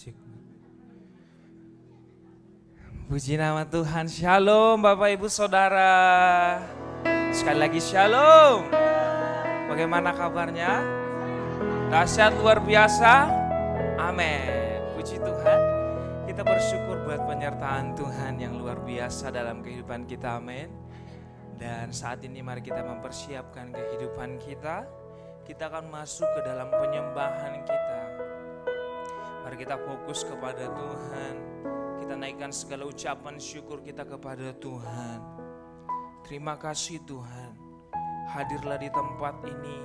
Cek. Puji nama Tuhan. Shalom Bapak Ibu Saudara. Sekali lagi shalom. Bagaimana kabarnya? Dahsyat luar biasa. Amin. Puji Tuhan. Kita bersyukur buat penyertaan Tuhan yang luar biasa dalam kehidupan kita. Amin. Dan saat ini mari kita mempersiapkan kehidupan kita. Kita akan masuk ke dalam penyembahan kita. Mari kita fokus kepada Tuhan. Kita naikkan segala ucapan syukur kita kepada Tuhan. Terima kasih Tuhan. Hadirlah di tempat ini.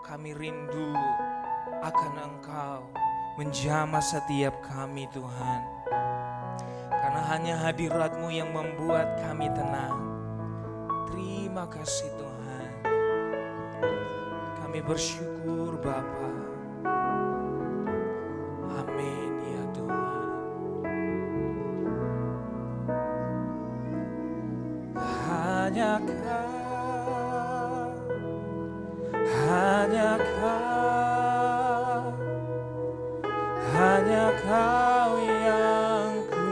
Kami rindu akan Engkau. Menjamah setiap kami Tuhan. Karena hanya hadirat-Mu yang membuat kami tenang. Terima kasih Tuhan. Kami bersyukur Bapa. Amin ya Tuhan. Hanya Kau yang ku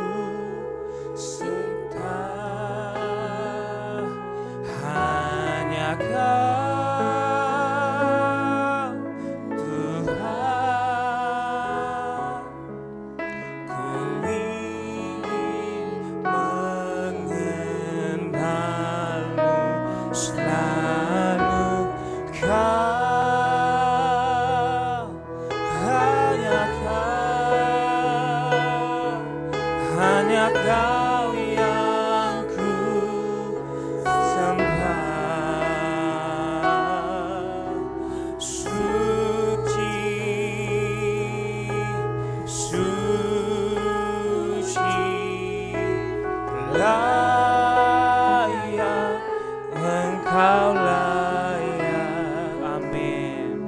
cinta. Hanya Kau Tuhan. Ku ingin mengenal-Mu selalu Kau. Hanya Kau yang ku sembah. Suci, suci, layak, Engkau layak. Amin.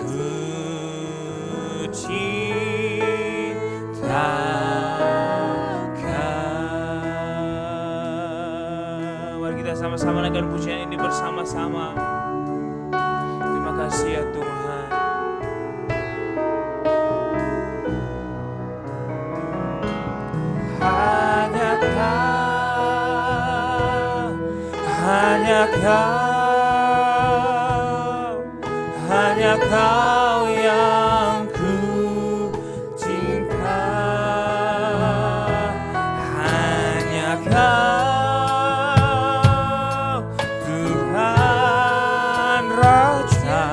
Ku mari kita sama-sama naikkan pujian ini bersama-sama. Terima kasih ya Tuhan. Hanya Kau, hanya Kau, hanya Kau yang ku cinta. Hanya Kau Tuhan Raja.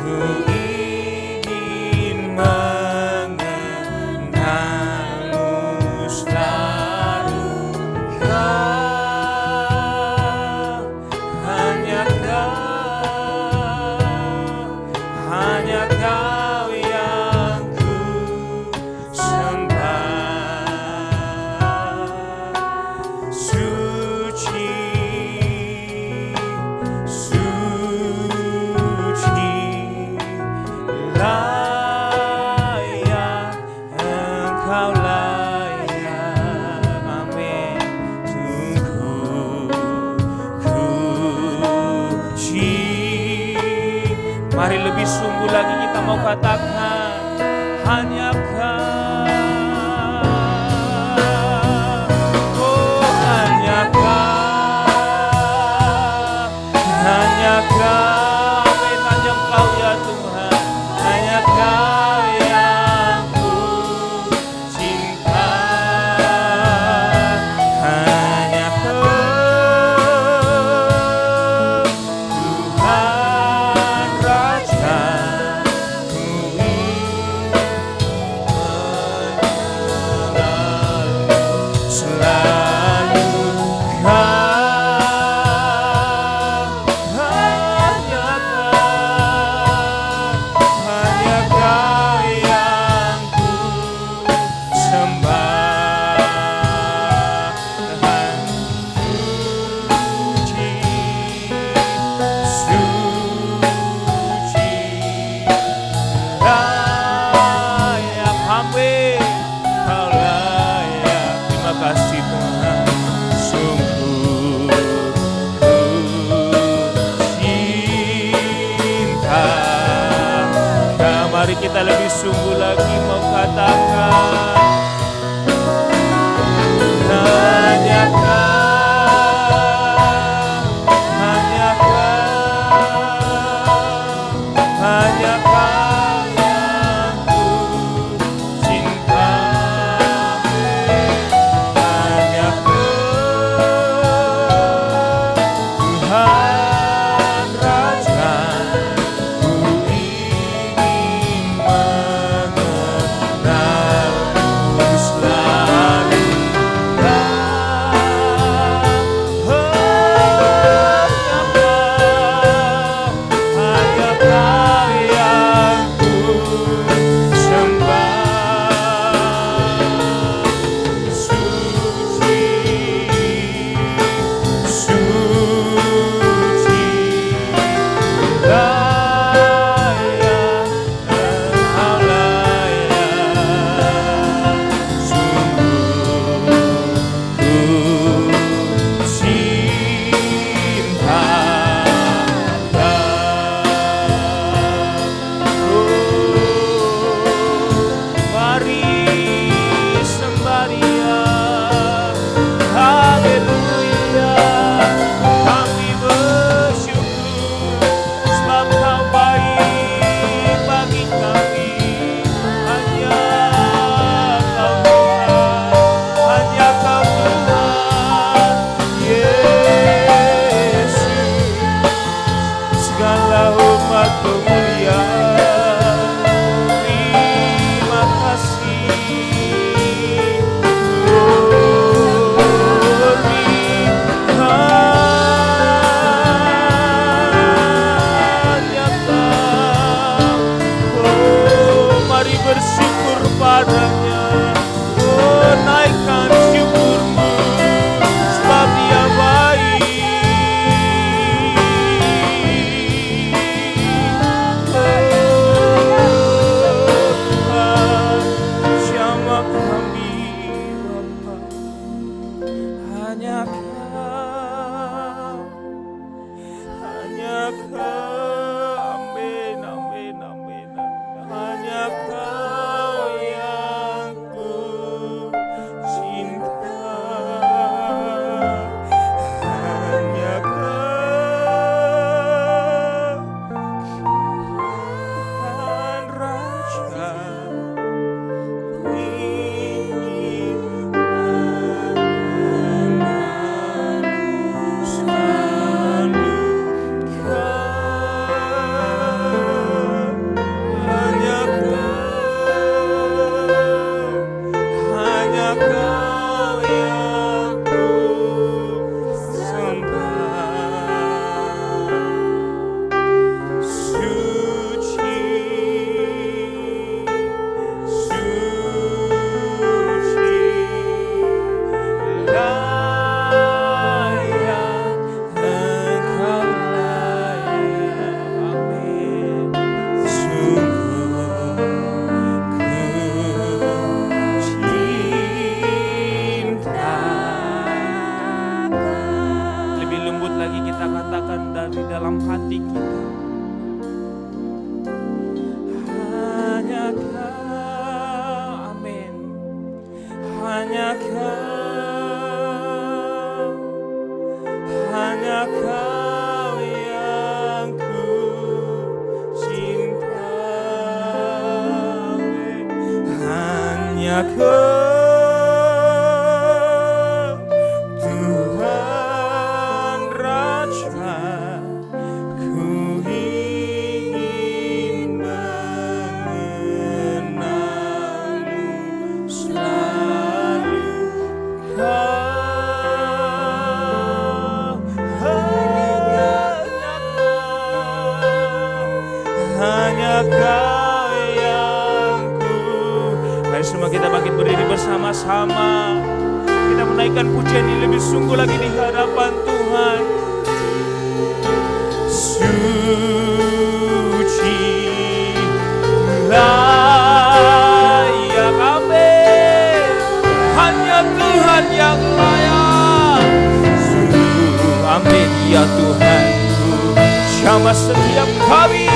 Ku ingin mengenal-Mu selalu Kau. Hanya Kau yang ku sembah. Suci, suci, layak, Engkau layak. Amin. Mari lebih sungguh lagi kita mau katakan hanya Kau. Oh hanya Kau, hanya Kau. Amin. Hanya Kau ya Tuhan. Hanya Kau yang ku cinta. Hanya Kau Tuhan Raja. Ku ingin Mari kita lebih sungguh lagi mau katakan, hanya bersama-sama kita menaikkan pujian ini lebih sungguh lagi di hadapan Tuhan. Suci layak, amin. Hanya Tuhan yang layak. Sungguh amin ya Tuhan, jamah setiap kami.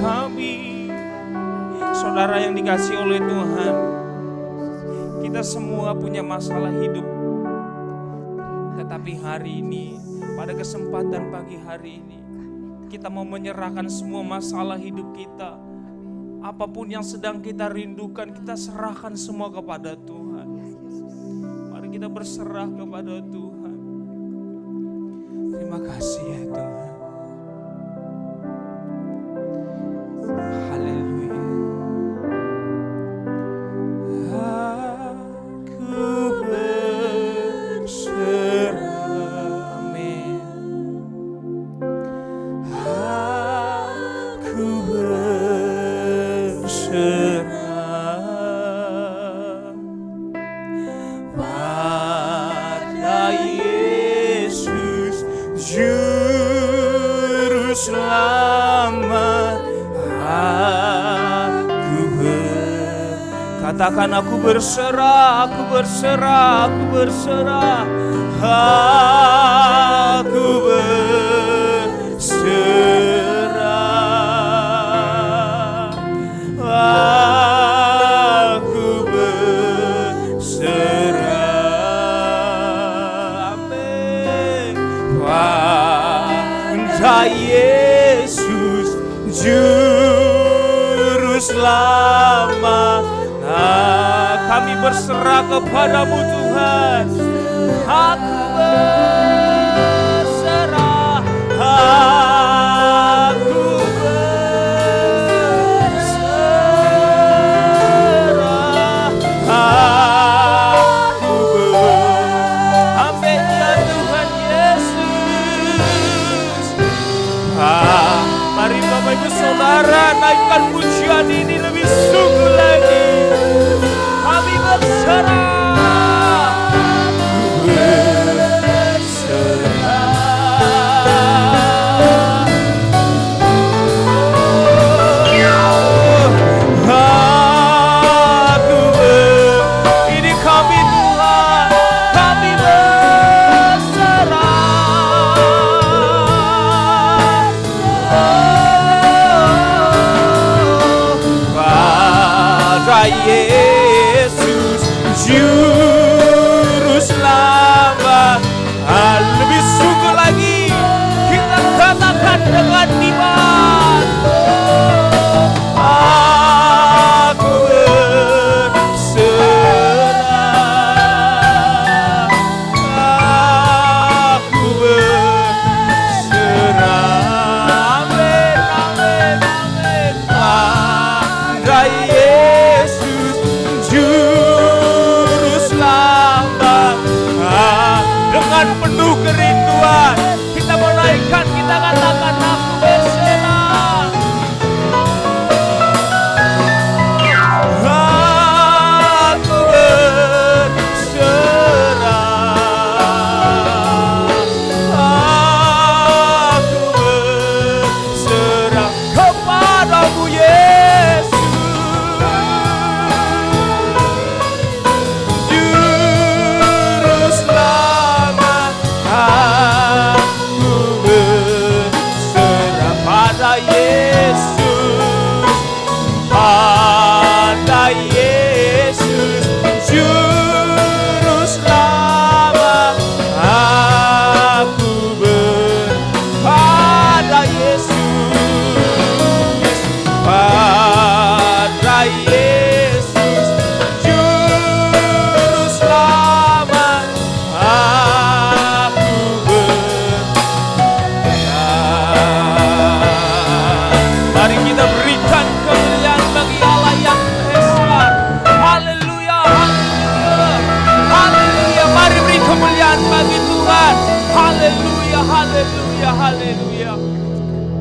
kami. Saudara yang dikasihi oleh Tuhan, kita semua punya masalah hidup. Tetapi hari ini, pada kesempatan pagi hari ini, kita mau menyerahkan semua masalah hidup kita. Apapun yang sedang kita rindukan, kita serahkan semua kepada Tuhan. Mari kita berserah kepada Tuhan. Terima kasih ya Tuhan. Haleluya. Aku berserah. Amin. Aku berserah pada Yesus Juru Selamat. Katakan aku berserah, aku berserah, aku berserah. Aku berserah. Aku berserah. Amin. Pada Yesus Juru Selamat. Kami berserah kepadamu Tuhan. Aku berserah. Aku berserah. Aku Amin ya Tuhan Yesus. Mari Bapak Ibu Saudara naikkan pujian ini lebih sungguh lagi. Kami berserah. Ini kami Tuhan, kami berserah. Pada Yesus Juru Selamat. Lebih sungguh lagi kita katakan dengan iman. Aku berserah. Aku berserah. Amin, amin, amin. Pada Yesus Juru Selamat. Dengan penuh kerinduan kita menaikkan, kita katakan aku berserah. Aku berserah. Aku berserah kepadamu Yesus Juru Selamat. Aku berserah pada Yesus, pada Yesus Juru Selamat. Aku pada Yesus, pada Yesus Juru Selamat. Aku mari kita berikan kemuliaan bagi Allah yang Esa. Haleluya, haleluya, haleluya. Mari beri kemuliaan bagi Tuhan. Haleluya, haleluya, haleluya.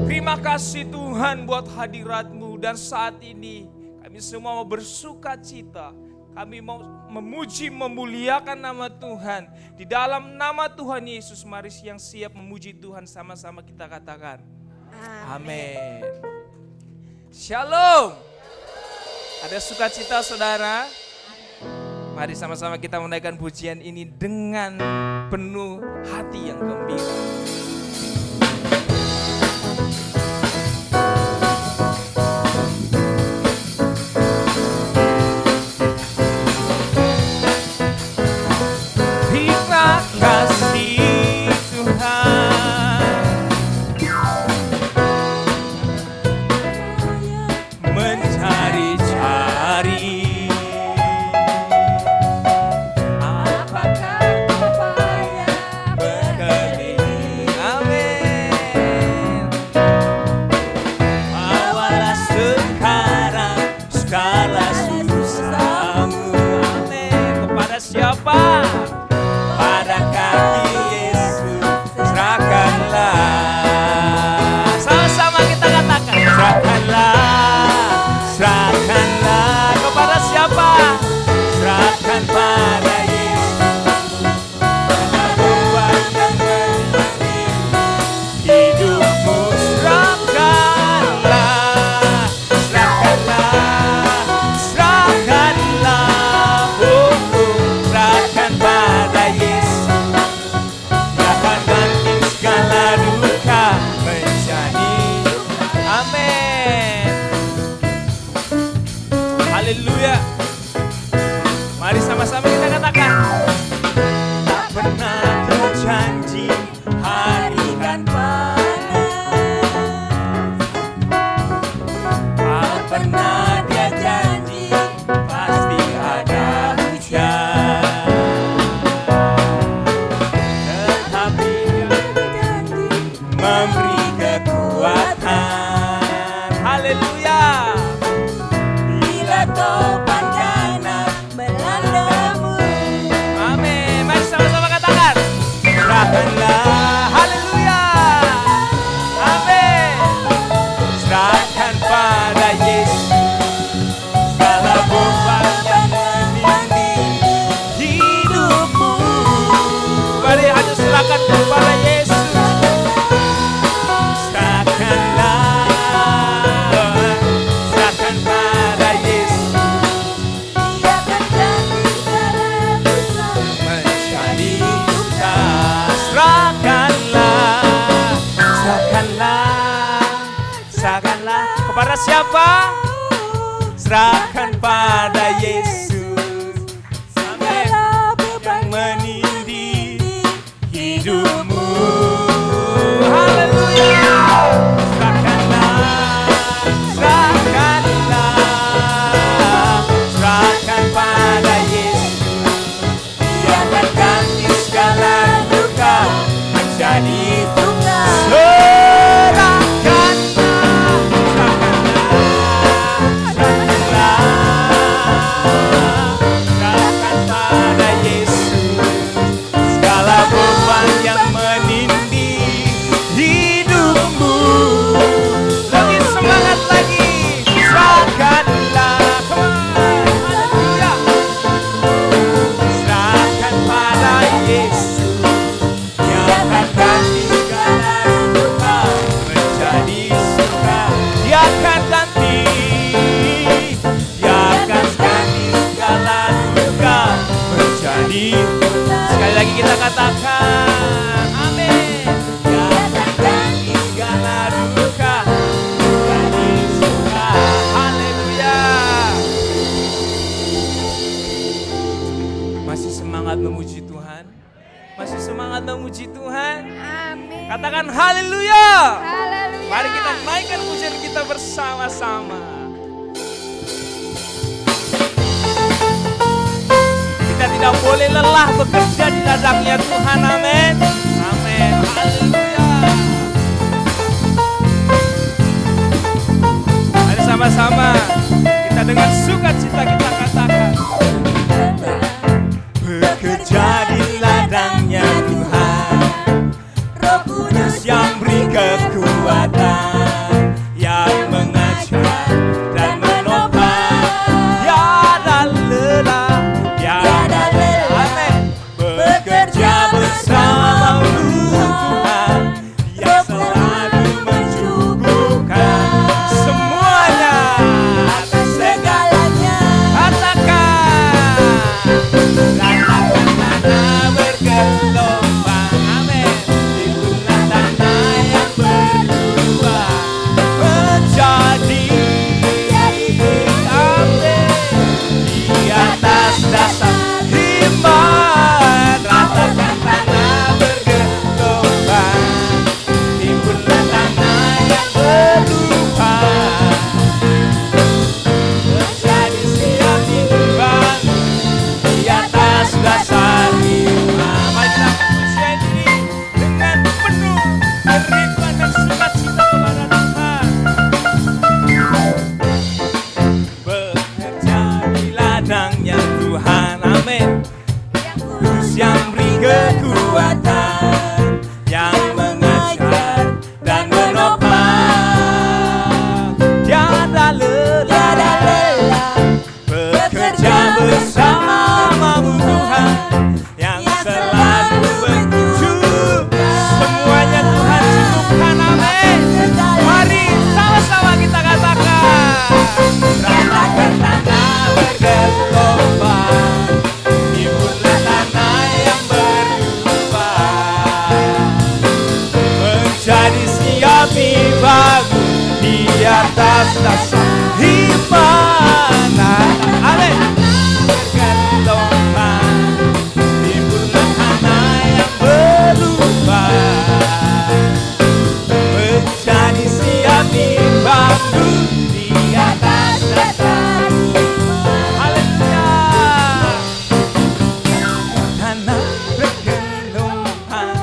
Terima kasih Tuhan buat hadirat-Mu. Dan saat ini kami semua mau bersuka cita. Kami mau memuji, memuliakan nama Tuhan. Di dalam nama Tuhan Yesus, mari yang siap memuji Tuhan sama-sama kita katakan. Amin. Shalom. Ada sukacita saudara? Mari sama-sama kita menaikkan pujian ini dengan penuh hati yang gembira. Amin. Haleluya. Mari sama-sama kita katakan. Tak pernah berjanji hari kan tak pernah dia janji pasti ada hujan. Tetapi dia berjanji memberi kekuatan. Haleluya. Bila topan ganas melandamu. Amin. Mari sama-sama katakan. Serahkanlah. Haleluya. Amin. Serahkan pada Yesus segala beban yang menindih hidupmu. Mari hanya serahkan kepada Yesus. Serahkanlah. Serahkan pada Yesus. Dia akan ganti segala dosa Menjadi duka. Serahkanlah. Serahkanlah. Serahkanlah. Kepada siapa? Serahkan pada Yesus. Amin. segala beban Yang menindih hidupmu. Haleluya. Serahkanlah. Serahkanlah. Serahkan pada Yesus. Dia akan ganti segala duka menjadi suka. serahkanlah. Serahkanlah. Serahkan pada Yesus segala beban yang menindih hidupmu. Lebih semangat lagi. Serahkanlah. Come on. Haleluya. Serahkan pada Yesus. Dia akan ganti segala duka menjadi suka. Dia akan ganti. Dia akan ganti segala duka menjadi. Sekali lagi kita katakan. Amin. Dia akan ganti segala duka menjadi suka. Haleluya. Masih semangat memuji Tuhan? Masih semangat memuji Tuhan? Amin. Katakan haleluya. Haleluya. Mari kita naikkan pujian kita bersama-sama. Kita tidak boleh lelah bekerja di ladangnya Tuhan. Amin. Amin. Haleluya. Mari sama-sama kita dengan sukacita kita katakan. Bekerja di ladangnya Tuhan, Roh Kudus yang beri kekuatan, yang mengajar dan menopang, tiada lelah, tiada lelah. Amin. Bekerja bersamamu Tuhan, yang selalu mencukupkan semuanya atas segalanya, atas atas dasar iman. Amin. Bergelomang timbulah tanah yang berubah menjadi siap dibangun di atas dasar iman. Haleluya. Tanah bergelomang.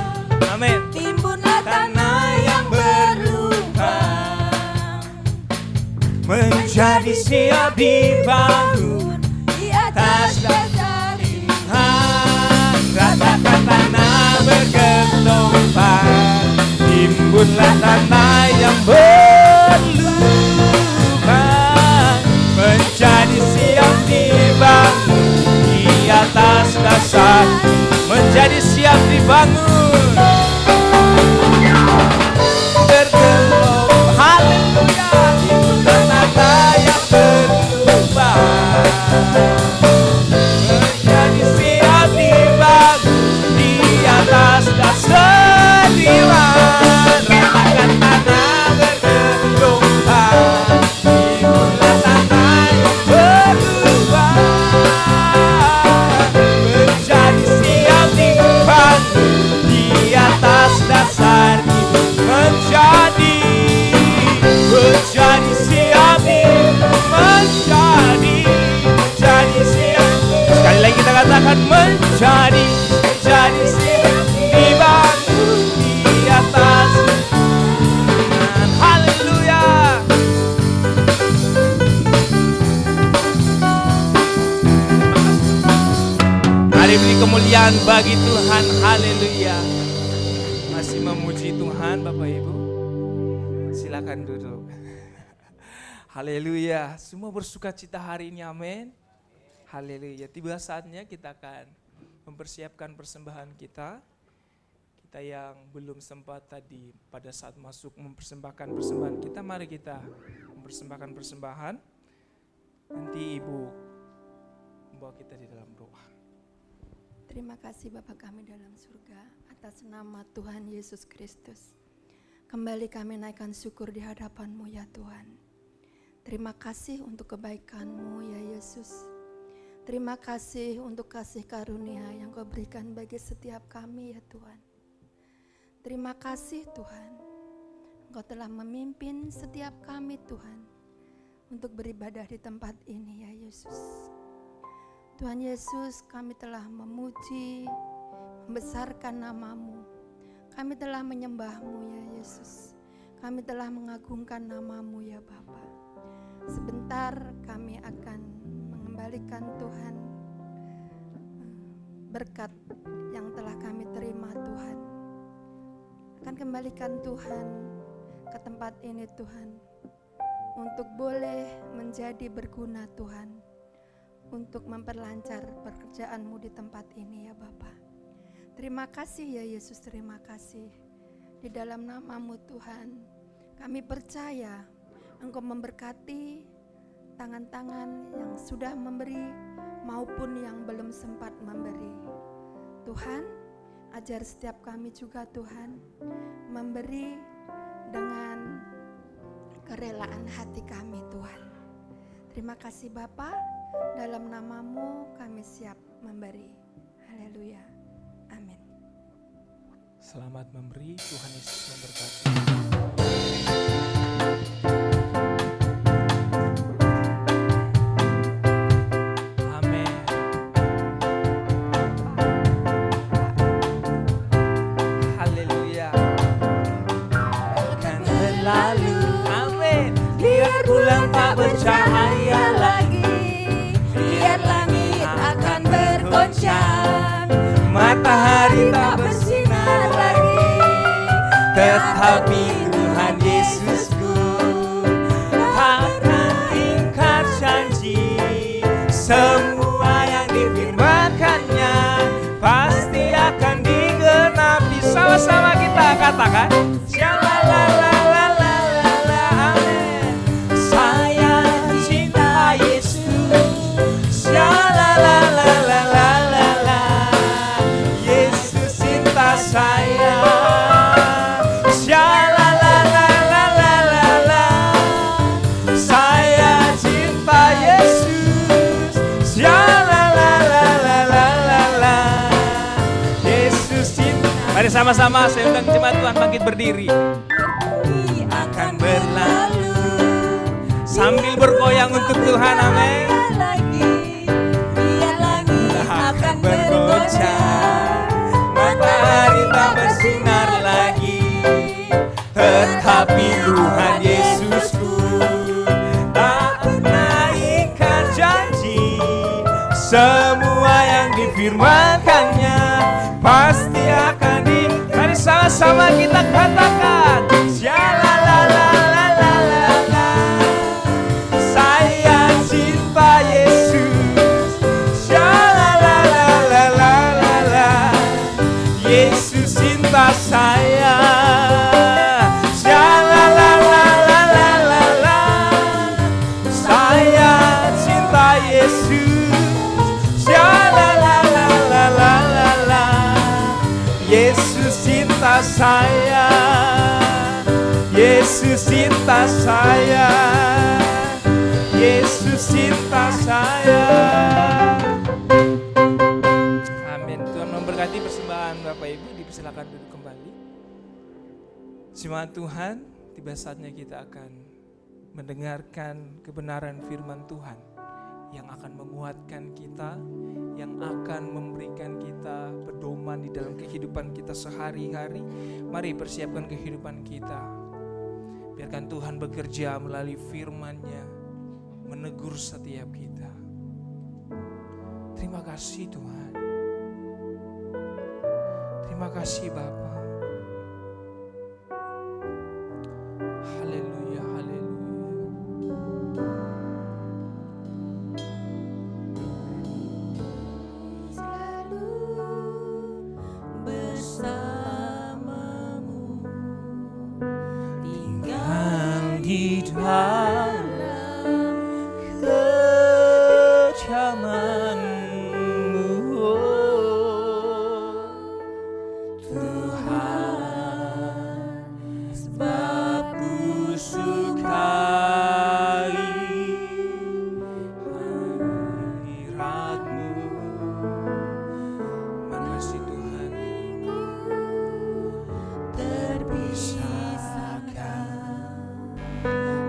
Amin. Timbunlah tanah yang berlubang Menjadi siap dibangun di atas dasar iman. Ratakan tanah bergelombang, timbunlah tanah yang berlubang menjadi siap dibangun di atas dasar. Menjadi siap dibangun bergelombang. Haleluya. Timbunlah tanah yang berlubang menjadi siap dibangun di atas dasar iman. Ratakan tanah bergelombang, timbunlah tanah yang berlubang menjadi siap dibangun di atas dasar iman. Menjadi siap menjadi siap. Sekali lagi kita katakan menjadi siap dibangun di atas iman. Haleluya. Mari beri kemuliaan bagi Tuhan. Haleluya. Masih memuji Tuhan Bapak Ibu. Silakan duduk. Haleluya. Semua bersuka cita hari ini, amin. Haleluya. Tiba saatnya kita akan mempersiapkan persembahan kita. Kita yang belum sempat tadi pada saat masuk mempersembahkan persembahan kita, mari kita mempersembahkan persembahan. Nanti Ibu membawa kita di dalam doa. Terima kasih Bapa kami dalam surga, atas nama Tuhan Yesus Kristus. Kembali kami naikkan syukur di hadapan-Mu ya Tuhan. Terima kasih untuk kebaikan-Mu ya Yesus. Terima kasih untuk kasih karunia yang Kau berikan bagi setiap kami ya Tuhan. Terima kasih Tuhan, Engkau telah memimpin setiap kami Tuhan untuk beribadah di tempat ini ya Yesus. Tuhan Yesus, kami telah memuji, membesarkan nama-Mu. Kami telah menyembah-Mu ya Yesus. Kami telah mengagungkan nama-Mu ya Bapa. Sebentar kami akan mengembalikan Tuhan berkat yang telah kami terima Tuhan. Akan kembalikan Tuhan ke tempat ini Tuhan, untuk boleh menjadi berguna Tuhan, untuk memperlancar pekerjaan-Mu di tempat ini ya Bapa. Terima kasih ya Yesus, terima kasih. Di dalam nama-Mu Tuhan, kami percaya Engkau memberkati tangan-tangan yang sudah memberi maupun yang belum sempat memberi. Tuhan, ajar setiap kami juga Tuhan, memberi dengan kerelaan hati kami Tuhan. Terima kasih Bapa, dalam nama-Mu kami siap memberi. Haleluya. Amin. Selamat memberi, Tuhan Yesus memberkati. Amin. Haleluya. Akan berlalu, amin. Biar bulan tak bercahaya lagi, Biar langit akan bergoncang, matahari tak bersinar lagi, Tetapi Tuhan Yesusku takkan ingkar janji. Semua yang difirmankannya pasti akan digenapi. Sama-sama kita katakan, Shalalalalalalalala, amin. Saya Sama-sama saya undang jemaat Tuhan bangkit berdiri. Akan berlalu sambil bergoyang untuk Tuhan, amin. Biar langit akan bergoncang, Matahari tak bersinar lagi, tetapi Tuhan Yesusku tak pernah ingkar janji. Semua yang difirmankannya pasti akan di. Mari sama-sama kita katakan, Shalalalalala, saya cinta Yesus. Shalalalalala, Yesus cinta saya. Shalalalalala, saya cinta Yesus. Shalalalalala, Yesus cinta saya. Yesus cinta saya. Yesus cinta saya. Amin. Tuhan memberkati persembahan Bapak Ibu. Dipersilakan duduk kembali. Jemaat Tuhan, tiba saatnya kita akan mendengarkan kebenaran firman Tuhan yang akan menguatkan kita, yang akan memberikan kita pedoman di dalam kehidupan kita sehari-hari. Mari persiapkan kehidupan kita. Biarkan Tuhan bekerja melalui firman-Nya, menegur setiap kita. Terima kasih Tuhan. Terima kasih Bapa. Haleluya, haleluya. selalu bersamamu, tinggal Di dalam kecamanmu, Tuhan, sebab ku sukai hadirat-Mu. Makasih Tuhan, terpisahkan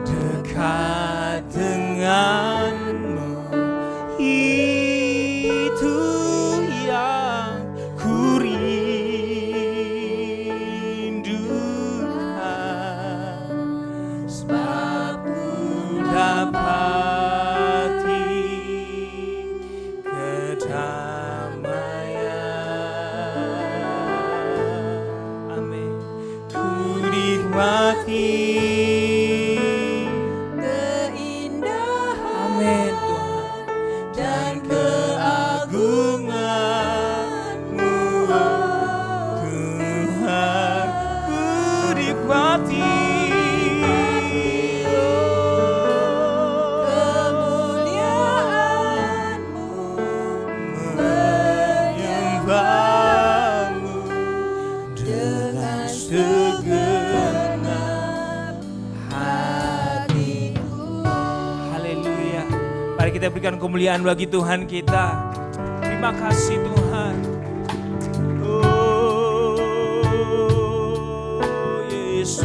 dekat denganmu, itu yang ku rindukan, sebab ku dapati kedamaian. Amin. Ku nikmati keindahan Amin Tuhan dan keagungan-Mu, Tuhan, ku nikmati kemuliaan-Mu, menyembah-Mu dengan segenap hatiku. Haleluya. Mari kita berikan kemuliaan bagi Tuhan kita. Terima kasih Tuhan. Oh Yesus,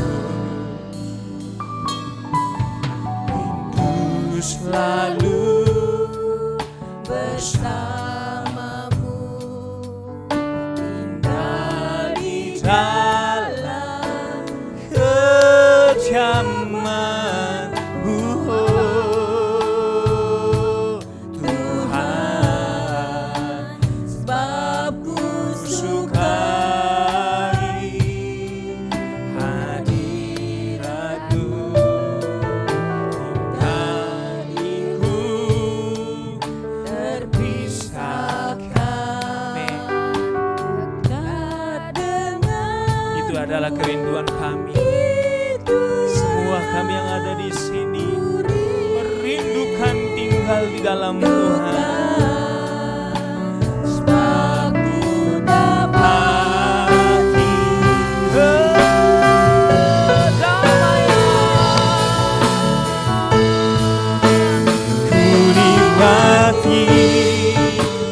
rindu selalu bersamamu, tinggal di dalam kecaman-Mu, Tuhan, sebab ku sukai hadirat-Mu. Hatiku terpisahkan. dekat dengan Itu adalah kerinduan kami. Semua kami yang ada di sini merindukan tinggal di dalam Tuhan. sebab ku Dapati kedamaian, ku nikmati.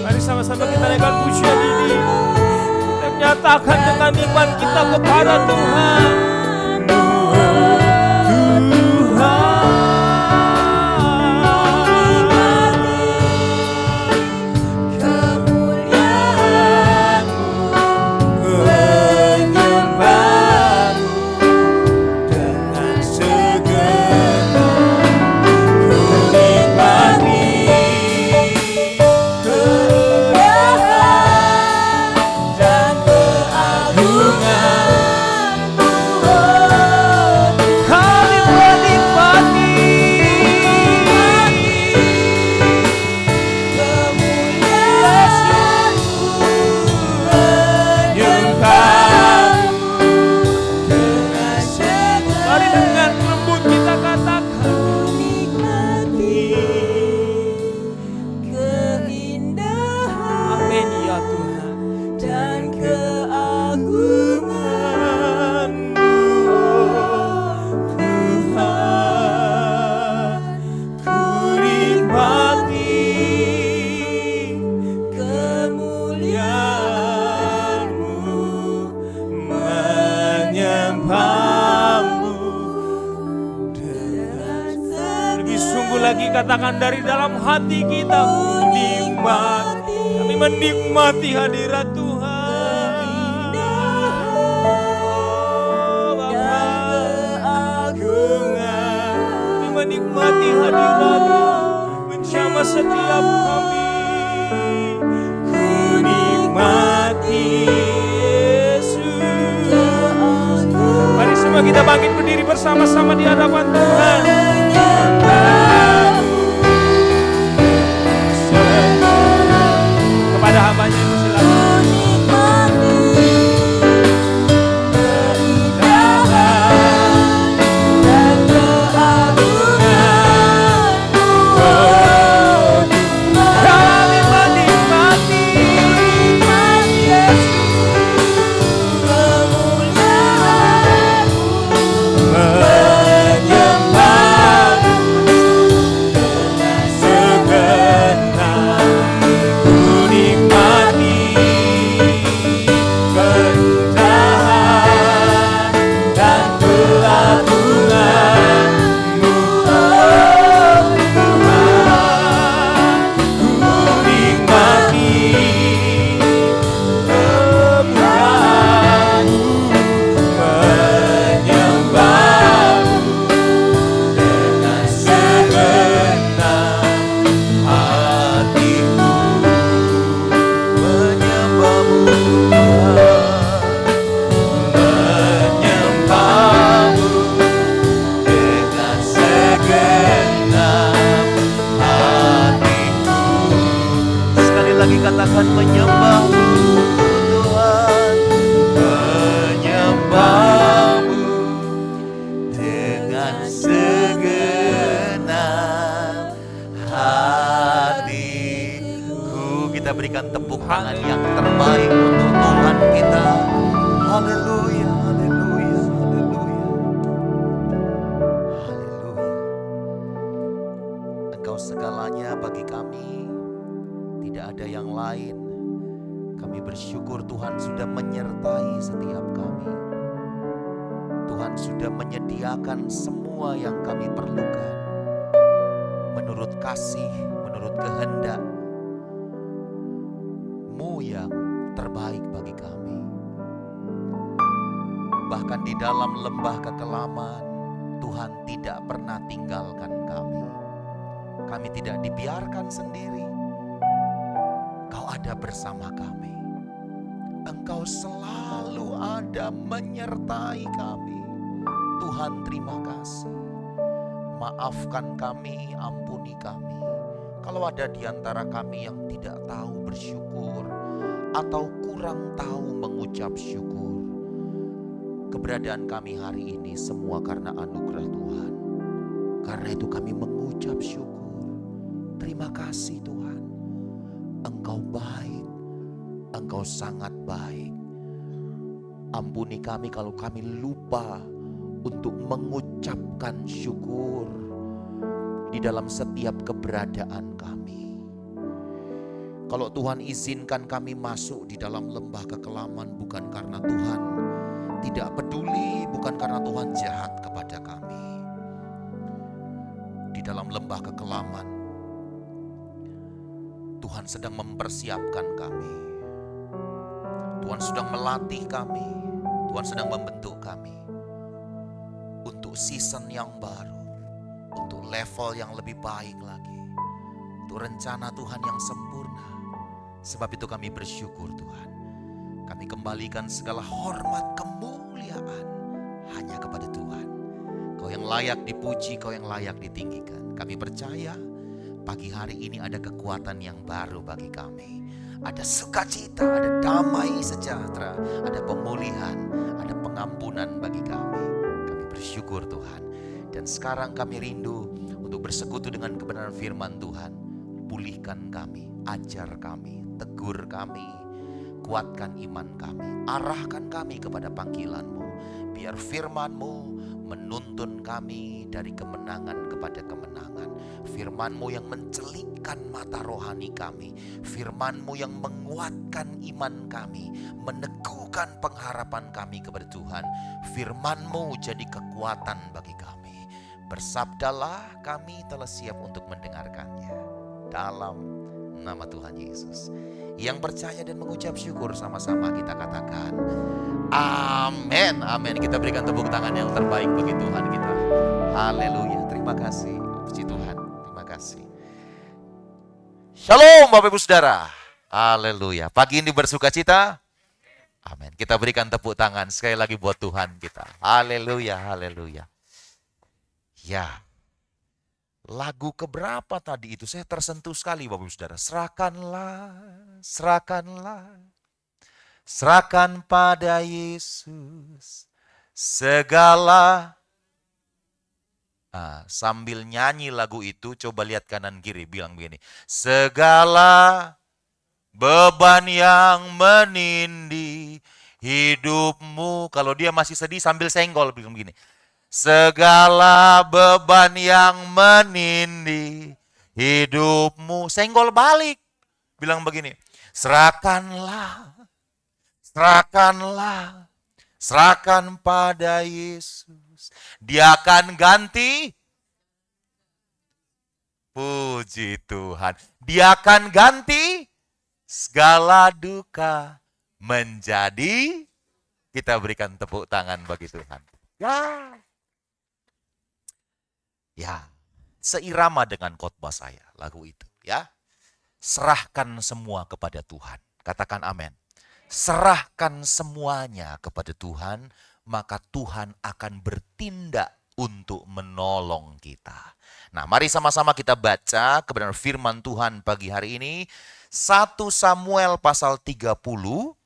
Mari sama-sama kita naikkan pujian ini. Kita katakan dengan iman kita kepada Tuhan. Katakan dari dalam hati kita, kami menikmati hadirat Tuhan. Oh Bapa, kami menikmati hadirat-Mu menjamah setiap kami. Ku nikmati Yesus. Mari semua kita bangkit berdiri bersama-sama di hadapan Tuhan. Kepada hambanya itu silakan. Katakan menyembah-Mu Tuhan, menyembah-Mu dengan segenap hatiku. Kita berikan tepuk tangan yang terbaik untuk Tuhan kita. Haleluya, haleluya, haleluya, haleluya. Engkau segalanya bagi kami. Tidak ada yang lain. Kami bersyukur Tuhan sudah menyertai setiap kami. Tuhan sudah menyediakan semua yang kami perlukan. Menurut kasih, menurut kehendak-Mu yang terbaik bagi kami. Bahkan di dalam lembah kekelaman, Tuhan tidak pernah tinggalkan kami. Kami tidak dibiarkan sendiri. Engkau ada bersama kami. Engkau selalu ada menyertai kami. Tuhan, terima kasih. Maafkan kami, ampuni kami. Kalau ada di antara kami yang tidak tahu bersyukur atau kurang tahu mengucap syukur, keberadaan kami hari ini semua karena anugerah Tuhan. Karena itu kami mengucap syukur. Terima kasih Tuhan. Engkau baik, Engkau sangat baik. Ampuni kami kalau kami lupa untuk mengucapkan syukur di dalam setiap keberadaan kami. Kalau Tuhan izinkan kami masuk di dalam lembah kekelaman bukan karena Tuhan tidak peduli, bukan karena Tuhan jahat kepada kami. Di dalam lembah kekelaman, Tuhan sedang mempersiapkan kami. Tuhan sedang melatih kami. Tuhan sedang membentuk kami untuk season yang baru, untuk level yang lebih baik lagi, untuk rencana Tuhan yang sempurna. Sebab itu kami bersyukur Tuhan. Kami kembalikan segala hormat kemuliaan hanya kepada Tuhan. Kau yang layak dipuji, Kau yang layak ditinggikan. Kami percaya pagi hari ini ada kekuatan yang baru bagi kami. Ada sukacita, ada damai sejahtera, ada pemulihan, ada pengampunan bagi kami. Kami bersyukur Tuhan. Dan sekarang kami rindu untuk bersekutu dengan kebenaran firman Tuhan. Pulihkan kami, ajar kami, tegur kami, kuatkan iman kami, arahkan kami kepada panggilan-Mu. Biar firman-Mu menuntun kami dari kemenangan kepada kemenangan. Firman-Mu yang mencelikkan mata rohani kami. Firman-Mu yang menguatkan iman kami, meneguhkan pengharapan kami kepada Tuhan. Firman-Mu jadi kekuatan bagi kami. Bersabdalah, kami telah siap untuk mendengarkannya. Dalam nama Tuhan Yesus. Yang percaya dan mengucap syukur sama-sama kita katakan amin. Amin. Kita berikan tepuk tangan yang terbaik bagi Tuhan kita. Haleluya. Terima kasih. Puji Tuhan. Terima kasih. Shalom Bapak Ibu Saudara. Haleluya. Pagi ini bersuka cita. Amin. Kita berikan tepuk tangan sekali lagi buat Tuhan kita. Haleluya. Haleluya. Ya. Lagu keberapa tadi itu? Saya tersentuh sekali Bapak Ibu Saudara. Serahkanlah, serahkanlah, serahkan pada Yesus segala. Sambil nyanyi lagu itu, coba lihat kanan kiri, bilang begini. Segala beban yang menindih hidupmu. Kalau dia masih sedih sambil senggol, bilang begini. Segala beban yang menindih hidupmu. Senggol balik. Bilang begini. Serahkanlah. Serahkanlah. Serahkan pada Yesus. Dia akan ganti. Puji Tuhan. Dia akan ganti segala duka menjadi. Kita berikan tepuk tangan bagi Tuhan. Ya, seirama dengan khotbah saya, lagu itu ya. Serahkan semua kepada Tuhan. Katakan amin. Serahkan semuanya kepada Tuhan, maka Tuhan akan bertindak untuk menolong kita. Nah, mari sama-sama kita baca kebenaran firman Tuhan pagi hari ini. 1 Samuel pasal 30.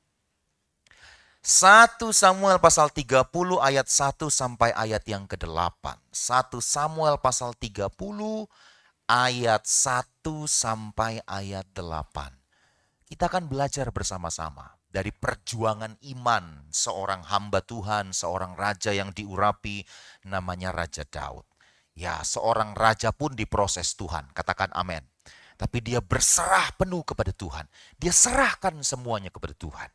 1 Samuel pasal 30 ayat 1 sampai ayat yang ke-8. 1 Samuel pasal 30 ayat 1 sampai ayat 8. Kita akan belajar bersama-sama dari perjuangan iman seorang hamba Tuhan, seorang raja yang diurapi namanya Raja Daud. Ya, seorang raja pun diproses Tuhan, katakan amin. Tapi dia berserah penuh kepada Tuhan. Dia serahkan semuanya kepada Tuhan.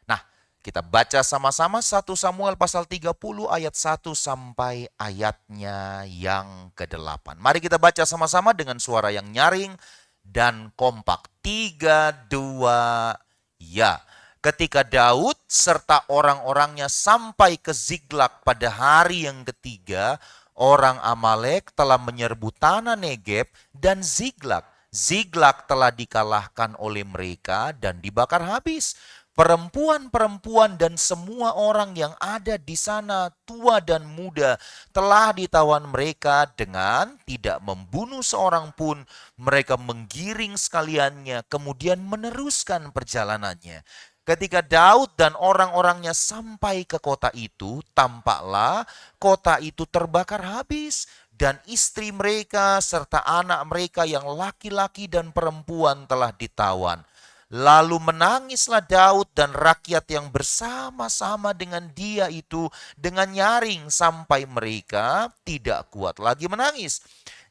Nah, kita baca sama-sama 1 Samuel pasal 30 ayat 1 sampai ayatnya yang ke-8. Mari kita baca sama-sama dengan suara yang nyaring dan kompak. 3, 2, ya. Ketika Daud serta orang-orangnya sampai ke Ziklag pada hari yang ketiga, orang Amalek telah menyerbu tanah Negeb dan Ziklag. Ziklag telah dikalahkan oleh mereka dan dibakar habis. Perempuan-perempuan dan semua orang yang ada di sana, tua dan muda, telah ditawan mereka dengan tidak membunuh seorang pun. Mereka menggiring sekaliannya, kemudian meneruskan perjalanannya. Ketika Daud dan orang-orangnya sampai ke kota itu, tampaklah kota itu terbakar habis. Dan istri mereka serta anak mereka yang laki-laki dan perempuan telah ditawan. Lalu menangislah Daud dan rakyat yang bersama-sama dengan dia itu dengan nyaring sampai mereka tidak kuat lagi menangis.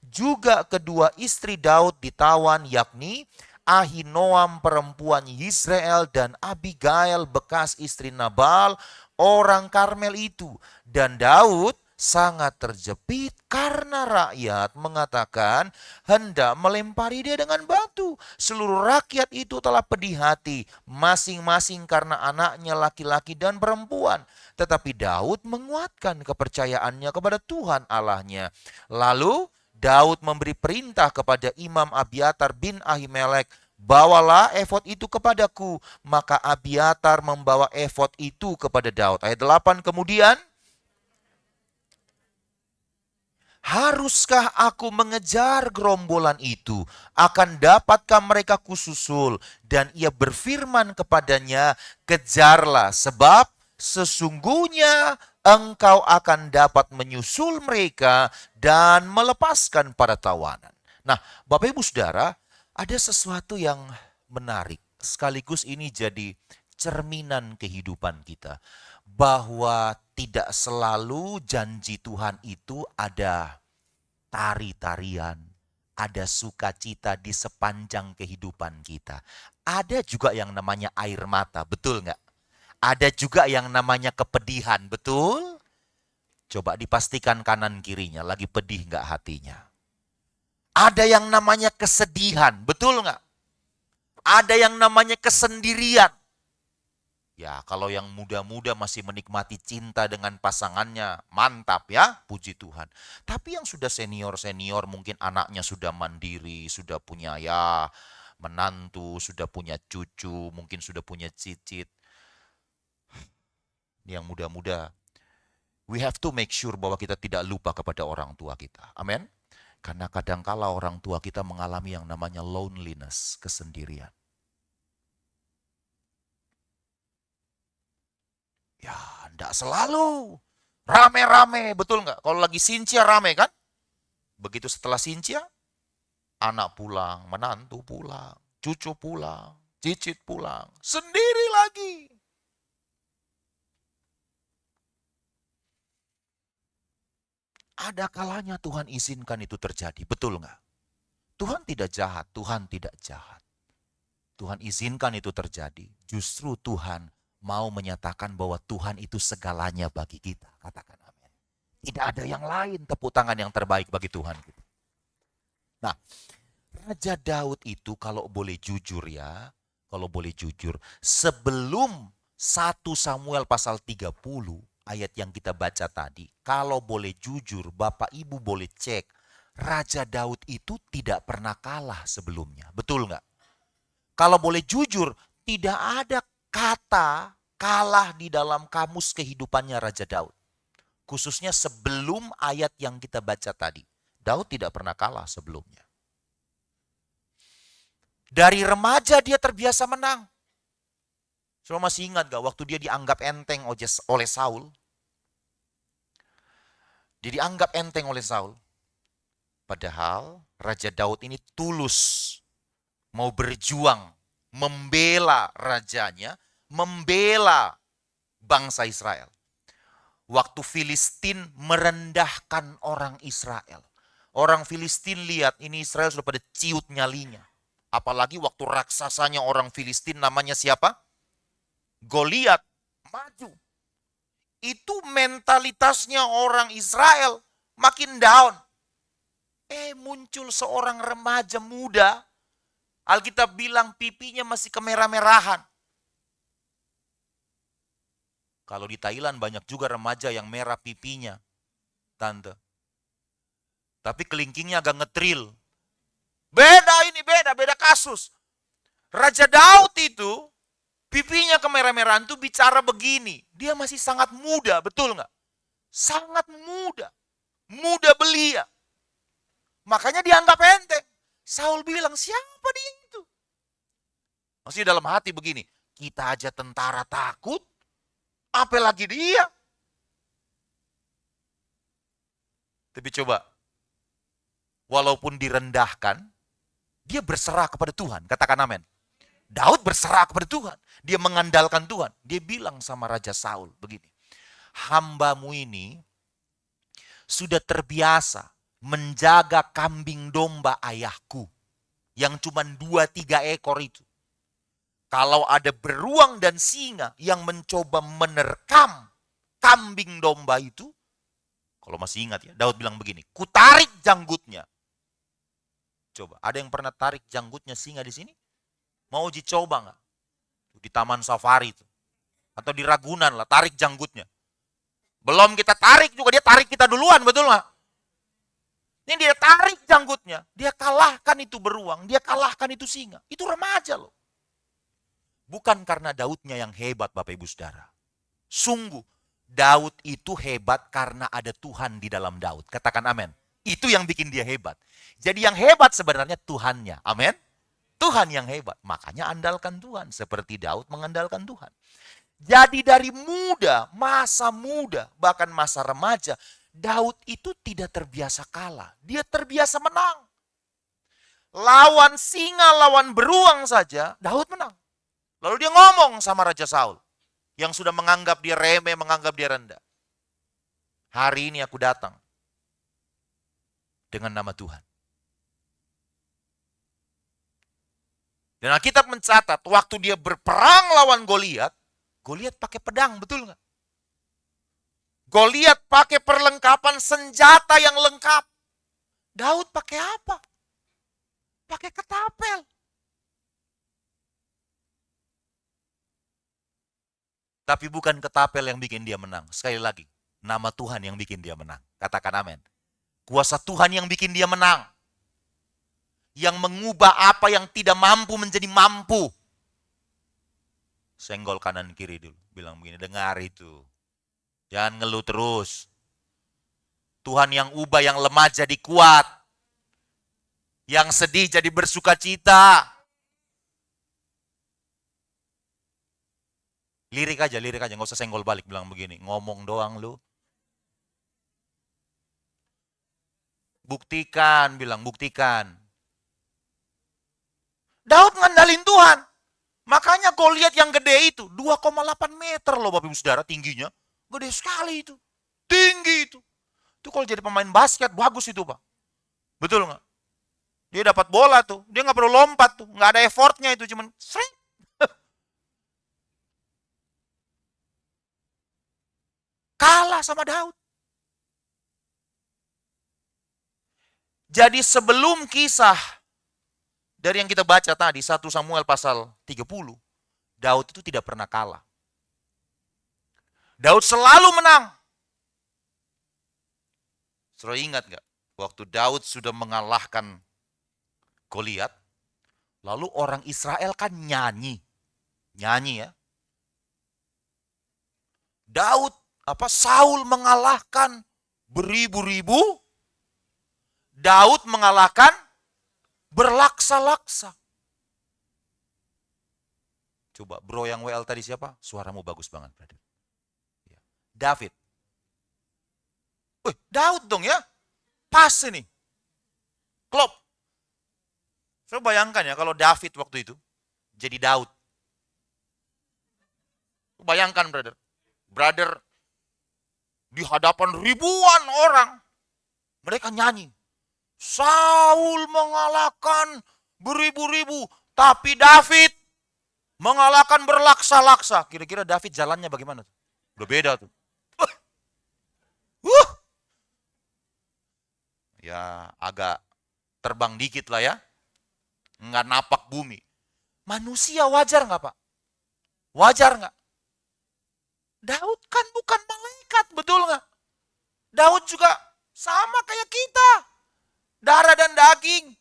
Juga kedua istri Daud ditawan, yakni Ahinoam perempuan Yisrael dan Abigail bekas istri Nabal orang Karmel itu. Dan Daud sangat terjepit karena rakyat mengatakan hendak melempari dia dengan batu. Seluruh rakyat itu telah pedih hati, masing-masing karena anaknya laki-laki dan perempuan. Tetapi Daud menguatkan kepercayaannya kepada Tuhan Allahnya. Lalu Daud memberi perintah kepada Imam Abiatar bin Ahimelek, bawalah efod itu kepadaku. Maka Abiatar membawa efod itu kepada Daud. Ayat 8 kemudian, haruskah aku mengejar gerombolan itu? Akan dapatkah mereka kususul? Dan ia berfirman kepadanya, kejarlah, sebab sesungguhnya engkau akan dapat menyusul mereka dan melepaskan para tawanan. Nah, Bapak Ibu Saudara, ada sesuatu yang menarik. Sekaligus ini jadi cerminan kehidupan kita. Bahwa tidak selalu janji Tuhan itu ada tari-tarian, ada sukacita di sepanjang kehidupan kita. Ada juga yang namanya air mata, betul nggak? Ada juga yang namanya kepedihan, betul? Coba dipastikan kanan kirinya, lagi pedih nggak hatinya? Ada yang namanya kesedihan, betul nggak? Ada yang namanya kesendirian. Ya, kalau yang muda-muda masih menikmati cinta dengan pasangannya, mantap ya, puji Tuhan. Tapi yang sudah senior-senior, mungkin anaknya sudah mandiri, sudah punya ya menantu, sudah punya cucu, mungkin sudah punya cicit. Yang muda-muda, we have to make sure bahwa kita tidak lupa kepada orang tua kita. Amin. Karena kadangkala orang tua kita mengalami yang namanya loneliness, kesendirian. Ya, enggak selalu rame-rame, betul nggak? Kalau lagi sincia rame kan? Begitu setelah sincia, anak pulang, menantu pulang, cucu pulang, cicit pulang, sendiri lagi. Ada kalanya Tuhan izinkan itu terjadi, betul nggak? Tuhan tidak jahat, Tuhan tidak jahat. Tuhan izinkan itu terjadi. Justru Tuhan mau menyatakan bahwa Tuhan itu segalanya bagi kita. Katakan amin. Tidak ada yang lain, tepuk tangan yang terbaik bagi Tuhan kita. Nah, Raja Daud itu kalau boleh jujur ya, kalau boleh jujur, sebelum 1 Samuel pasal 30, ayat yang kita baca tadi, kalau boleh jujur, Bapak Ibu boleh cek, Raja Daud itu tidak pernah kalah sebelumnya. Betul nggak? Kalau boleh jujur, tidak ada kata kalah di dalam kamus kehidupannya Raja Daud. Khususnya sebelum ayat yang kita baca tadi. Daud tidak pernah kalah sebelumnya. Dari remaja dia terbiasa menang. Saudara masih ingat gak waktu dia dianggap enteng oleh Saul? Dia dianggap enteng oleh Saul. Padahal Raja Daud ini tulus mau berjuang, membela rajanya, membela bangsa Israel. Waktu Filistin merendahkan orang Israel. Orang Filistin lihat ini Israel sudah pada ciut nyalinya. Apalagi waktu raksasanya orang Filistin namanya siapa? Goliat maju. Itu mentalitasnya orang Israel makin down. Muncul seorang remaja muda. Alkitab bilang pipinya masih kemerah-merahan. Kalau di Thailand banyak juga remaja yang merah pipinya, tante. Tapi kelingkingnya agak ngetril. Beda kasus. Raja Daud itu pipinya kemerah-merahan itu bicara begini. Dia masih sangat muda, betul nggak? Sangat muda. Muda belia. Makanya dianggap enteng. Saul bilang, siapa dia itu? Maksudnya dalam hati begini, kita aja tentara takut, apalagi dia. Tapi coba, walaupun direndahkan, dia berserah kepada Tuhan. Katakan amin. Daud berserah kepada Tuhan. Dia mengandalkan Tuhan. Dia bilang sama Raja Saul begini, hambamu ini sudah terbiasa menjaga kambing domba ayahku. yang cuma 2-3 ekor itu. Kalau ada beruang dan singa yang mencoba menerkam kambing domba itu, kalau masih ingat ya, Daud bilang begini, "Kutarik janggutnya." Coba, ada yang pernah tarik janggutnya singa di sini? Mau uji coba nggak? Di Taman Safari itu. Atau di Ragunan lah, tarik janggutnya. Belum kita tarik juga, dia tarik kita duluan, betul nggak? Ini dia tarik janggutnya, dia kalahkan itu beruang, dia kalahkan itu singa. Itu remaja loh. Bukan karena Daudnya yang hebat, Bapak Ibu Saudara. Sungguh, Daud itu hebat karena ada Tuhan di dalam Daud. Katakan amin. Itu yang bikin dia hebat. Jadi yang hebat sebenarnya Tuhannya. Amin. Tuhan yang hebat. Makanya andalkan Tuhan. Seperti Daud mengandalkan Tuhan. Jadi dari muda, masa muda, bahkan masa remaja, Daud itu tidak terbiasa kalah. Dia terbiasa menang. Lawan singa, lawan beruang saja, Daud menang. Lalu dia ngomong sama Raja Saul. Yang sudah menganggap dia remeh, menganggap dia rendah. Hari ini aku datang. Dengan nama Tuhan. Dan Alkitab mencatat, waktu dia berperang lawan Goliat, Goliat pakai pedang, betul nggak? Goliat pakai perlengkapan senjata yang lengkap. Daud pakai apa? Pakai ketapel. Tapi bukan ketapel yang bikin dia menang. Sekali lagi, nama Tuhan yang bikin dia menang. Katakan amin. Kuasa Tuhan yang bikin dia menang. Yang mengubah apa yang tidak mampu menjadi mampu. Senggol kanan kiri dulu. Bilang begini, dengar itu. Jangan ngeluh terus. Tuhan yang ubah yang lemah jadi kuat. Yang sedih jadi bersuka cita. Lirik aja, nggak usah senggol balik. Bilang begini, ngomong doang lu. Buktikan, bilang buktikan. Daud ngandalin Tuhan. Makanya Goliat yang gede itu, 2,8 meter loh Bapak Ibu Saudara tingginya. Gede sekali itu. Tinggi itu. Itu kalau jadi pemain basket, bagus itu Pak. Betul nggak? Dia dapat bola tuh, dia nggak perlu lompat tuh. Nggak ada effortnya itu, cuman sering. Kalah sama Daud. Jadi sebelum kisah dari yang kita baca tadi, 1 Samuel pasal 30, Daud itu tidak pernah kalah. Daud selalu menang. Saudara ingat gak? Waktu Daud sudah mengalahkan Goliat, lalu orang Israel kan nyanyi. Nyanyi ya. Saul mengalahkan beribu-ribu, Daud mengalahkan berlaksa-laksa. Coba bro yang WL tadi siapa? Suaramu bagus banget, brother. David. Daud dong ya. Pas ini. Klop. Saya bayangkan ya kalau David waktu itu jadi Daud. Bayangkan brother. Brother di hadapan ribuan orang. Mereka nyanyi. Saul mengalahkan beribu-ribu. Tapi David mengalahkan berlaksa-laksa. Kira-kira David jalannya bagaimana? Udah beda tuh. Ya agak terbang dikit lah ya. Nggak napak bumi. Manusia wajar nggak Pak? Wajar nggak? Daud kan bukan malaikat, betul nggak? Daud juga sama kayak kita. Darah dan daging.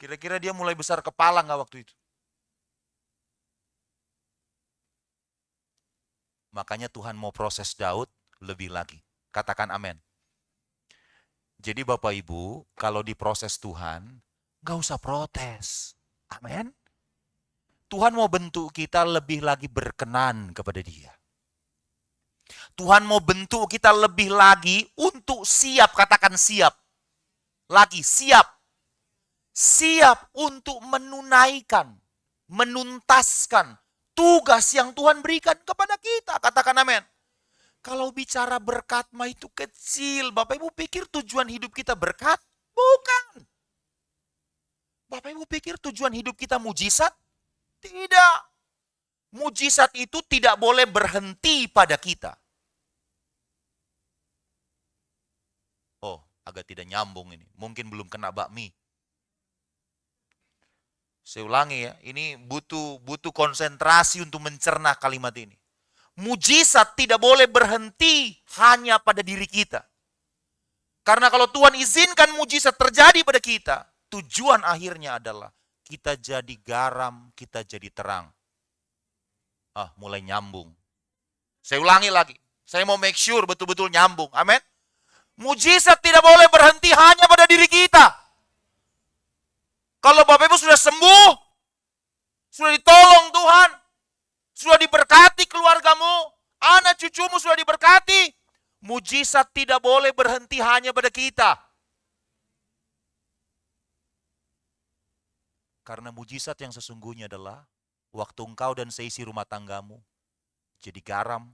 Kira-kira dia mulai besar kepala nggak waktu itu? Makanya Tuhan mau proses Daud lebih lagi. Katakan amin. Jadi Bapak Ibu, kalau diproses Tuhan, gak usah protes. Amin. Tuhan mau bentuk kita lebih lagi berkenan kepada Dia. Tuhan mau bentuk kita lebih lagi untuk siap, katakan siap. Lagi, siap. Siap untuk menunaikan, menuntaskan tugas yang Tuhan berikan kepada kita. Katakan amin. Kalau bicara berkat mah itu kecil. Bapak Ibu pikir tujuan hidup kita berkat? Bukan. Bapak Ibu pikir tujuan hidup kita mujizat? Tidak. Mujizat itu tidak boleh berhenti pada kita. Oh, agak tidak nyambung ini. Mungkin belum kena bakmi. Saya ulangi ya, ini butuh konsentrasi untuk mencerna kalimat ini. Mujizat tidak boleh berhenti hanya pada diri kita. Karena kalau Tuhan izinkan mujizat terjadi pada kita, tujuan akhirnya adalah kita jadi garam, kita jadi terang. Mulai nyambung. Saya ulangi lagi. Saya mau make sure betul-betul nyambung. Amin. Mujizat tidak boleh berhenti hanya pada diri kita. Kalau Bapak Ibu sudah sembuh, sudah ditolong Tuhan, sudah diberkati keluargamu, anak cucumu sudah diberkati, mujizat tidak boleh berhenti hanya pada kita. Karena mujizat yang sesungguhnya adalah waktu engkau dan seisi rumah tanggamu jadi garam,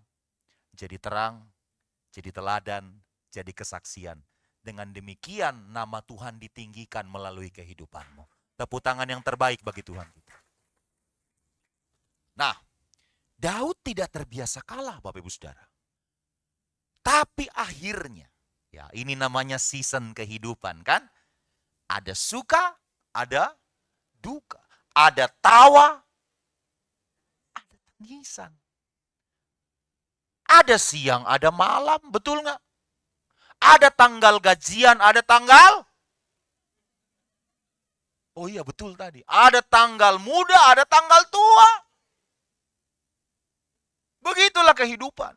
jadi terang, jadi teladan, jadi kesaksian. Dengan demikian nama Tuhan ditinggikan melalui kehidupanmu. Tepuk tangan yang terbaik bagi Tuhan kita. Nah, Daud tidak terbiasa kalah Bapak Ibu Saudara. Tapi akhirnya, ya ini namanya season kehidupan kan. Ada suka, ada duka. Ada tawa, ada tangisan. Ada siang, ada malam, betul nggak? Ada tanggal gajian, ada tanggal. Oh iya betul tadi. Ada tanggal muda, ada tanggal tua. Begitulah kehidupan.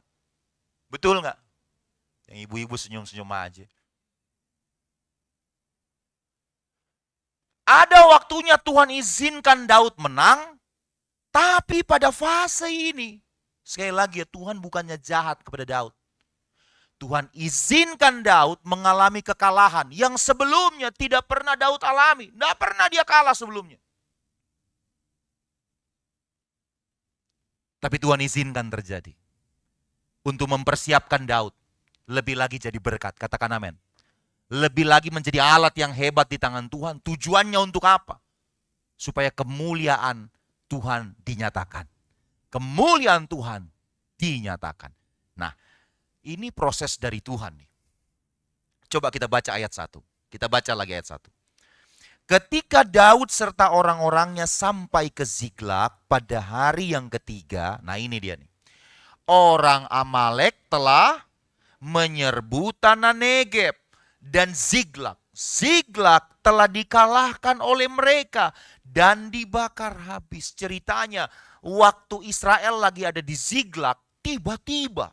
Betul nggak? Yang ibu-ibu senyum-senyum aja. Ada waktunya Tuhan izinkan Daud menang. Tapi pada fase ini. Sekali lagi ya, Tuhan bukannya jahat kepada Daud. Tuhan izinkan Daud mengalami kekalahan yang sebelumnya tidak pernah Daud alami. Tidak pernah dia kalah sebelumnya. Tapi Tuhan izinkan terjadi. Untuk mempersiapkan Daud. Lebih lagi jadi berkat. Katakan amin. Lebih lagi menjadi alat yang hebat di tangan Tuhan. Tujuannya untuk apa? Supaya kemuliaan Tuhan dinyatakan. Kemuliaan Tuhan dinyatakan. Nah, ini proses dari Tuhan nih. Coba kita baca ayat 1. Kita baca lagi ayat 1. Ketika Daud serta orang-orangnya sampai ke Ziklag pada hari yang ketiga. Nah ini dia nih. Orang Amalek telah menyerbu tanah Negeb dan Ziklag. Ziklag telah dikalahkan oleh mereka dan dibakar habis. Ceritanya waktu Israel lagi ada di Ziklag, tiba-tiba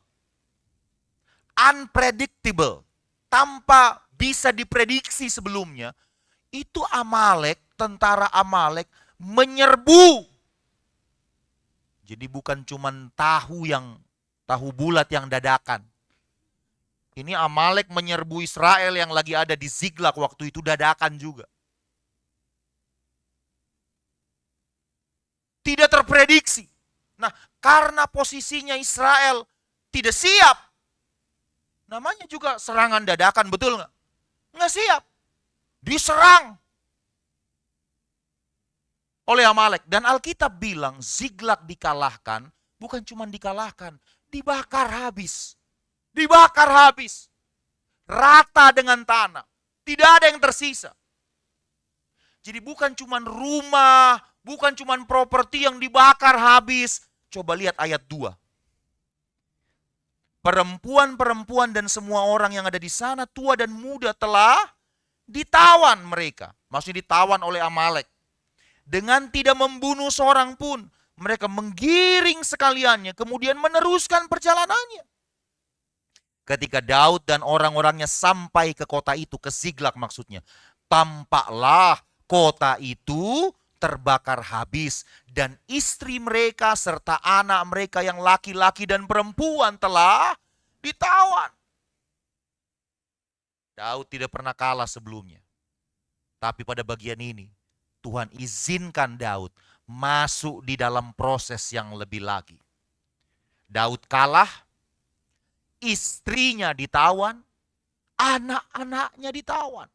unpredictable, tanpa bisa diprediksi sebelumnya, itu Amalek, tentara Amalek menyerbu. Jadi bukan cuman tahu bulat yang dadakan. Ini Amalek menyerbu Israel yang lagi ada di Ziklag waktu itu dadakan juga. Tidak terprediksi. Nah, karena posisinya Israel tidak siap, namanya juga serangan dadakan, betul nggak? Nggak siap. Diserang oleh Amalek. Dan Alkitab bilang Ziklag dikalahkan, bukan cuma dikalahkan, dibakar habis. Dibakar habis. Rata dengan tanah. Tidak ada yang tersisa. Jadi bukan cuma rumah, bukan cuma properti yang dibakar habis. Coba lihat ayat 2. Perempuan-perempuan dan semua orang yang ada di sana, tua dan muda, telah ditawan mereka. Maksudnya ditawan oleh Amalek. Dengan tidak membunuh seorang pun. Mereka menggiring sekaliannya, kemudian meneruskan perjalanannya. Ketika Daud dan orang-orangnya sampai ke kota itu, ke Ziklag maksudnya. Tampaklah kota itu terbakar habis. Dan istri mereka serta anak mereka yang laki-laki dan perempuan telah ditawan. Daud tidak pernah kalah sebelumnya. Tapi pada bagian ini, Tuhan izinkan Daud masuk di dalam proses yang lebih lagi. Daud kalah, istrinya ditawan, anak-anaknya ditawan.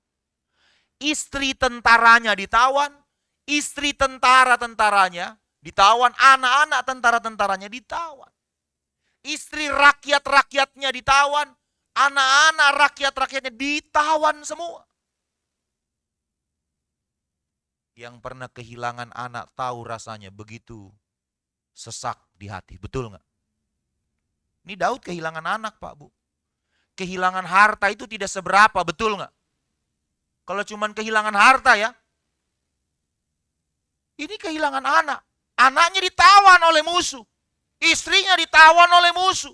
Istri tentaranya ditawan, Istri tentara-tentaranya ditawan, anak-anak tentara-tentaranya ditawan. Istri rakyat-rakyatnya ditawan, anak-anak rakyat-rakyatnya ditawan semua. Yang pernah kehilangan anak tahu rasanya begitu sesak di hati, betul nggak? Ini Daud kehilangan anak, Pak Bu. Kehilangan harta itu tidak seberapa, betul nggak? Kalau cuman kehilangan harta ya, ini kehilangan anak. Anaknya ditawan oleh musuh. Istrinya ditawan oleh musuh.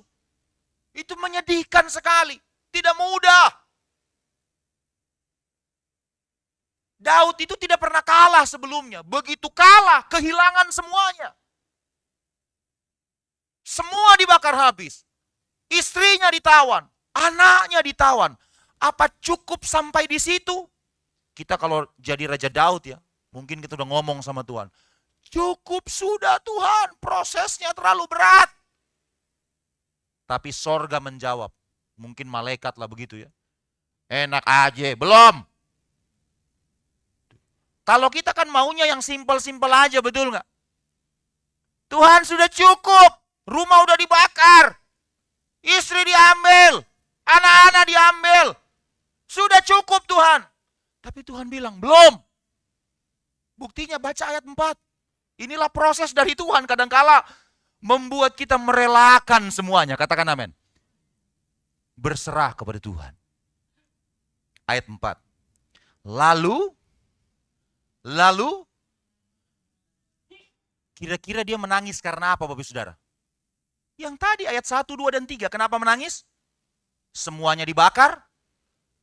Itu menyedihkan sekali. Tidak mudah. Daud itu tidak pernah kalah sebelumnya. Begitu kalah, kehilangan semuanya. Semua dibakar habis. Istrinya ditawan. Anaknya ditawan. Apa cukup sampai di situ? Kita kalau jadi Raja Daud ya, mungkin kita udah ngomong sama Tuhan. Cukup sudah Tuhan, prosesnya terlalu berat. Tapi sorga menjawab. Mungkin malaikat lah begitu ya. Enak aja, belum. Kalau kita kan maunya yang simpel-simpel aja, betul nggak? Tuhan sudah cukup, rumah udah dibakar, istri diambil, anak-anak diambil. Sudah cukup Tuhan. Tapi Tuhan bilang, belum. Buktinya baca ayat 4. Inilah proses dari Tuhan kadangkala membuat kita merelakan semuanya. Katakan amin. Berserah kepada Tuhan. Ayat 4. Lalu kira-kira dia menangis karena apa Bapak Saudara? Yang tadi ayat 1, 2, dan 3. Kenapa menangis? Semuanya dibakar,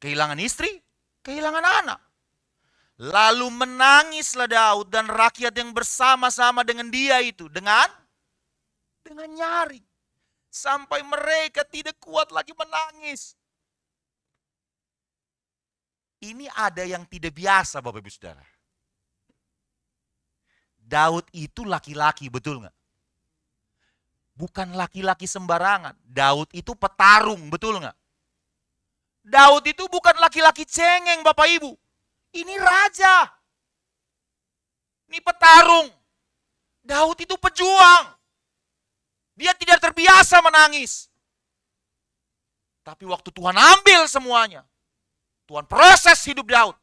kehilangan istri, kehilangan anak. Lalu menangislah Daud dan rakyat yang bersama-sama dengan dia itu. Dengan nyaring. Sampai mereka tidak kuat lagi menangis. Ini ada yang tidak biasa Bapak Ibu Saudara. Daud itu laki-laki, betul nggak? Bukan laki-laki sembarangan. Daud itu petarung, betul nggak? Daud itu bukan laki-laki cengeng Bapak Ibu. Ini raja. Ini petarung. Daud itu pejuang. Dia tidak terbiasa menangis. Tapi waktu Tuhan ambil semuanya, Tuhan proses hidup Daud.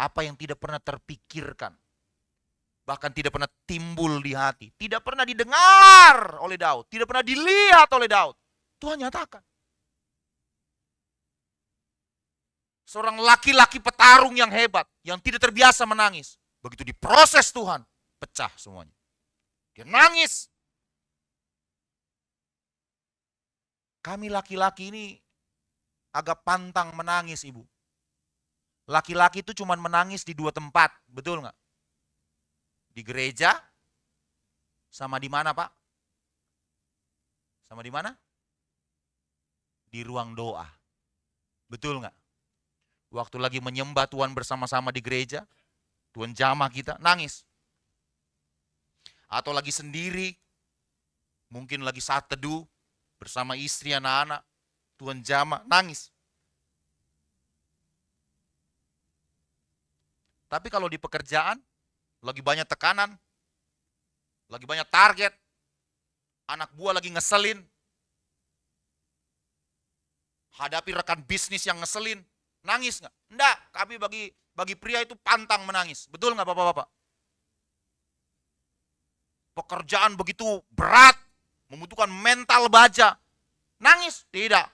Apa yang tidak pernah terpikirkan, bahkan tidak pernah timbul di hati, tidak pernah didengar oleh Daud, tidak pernah dilihat oleh Daud, Tuhan nyatakan. Seorang laki-laki petarung yang hebat, yang tidak terbiasa menangis. Begitu diproses Tuhan, pecah semuanya. Dia nangis. Kami laki-laki ini agak pantang menangis, Ibu. Laki-laki itu cuma menangis di 2 tempat, betul nggak? Di gereja, sama di mana Pak? Sama di mana? Di ruang doa. Betul nggak? Waktu lagi menyembah Tuhan bersama-sama di gereja, Tuhan jamah kita, nangis. Atau lagi sendiri, mungkin lagi saat teduh, bersama istri, anak-anak, Tuhan jamah, nangis. Tapi kalau di pekerjaan, lagi banyak tekanan, lagi banyak target, anak buah lagi ngeselin, hadapi rekan bisnis yang ngeselin, nangis nggak? Enggak, kami bagi pria itu pantang menangis. Betul nggak Bapak-Bapak? Pekerjaan begitu berat, membutuhkan mental baja. Nangis? Tidak.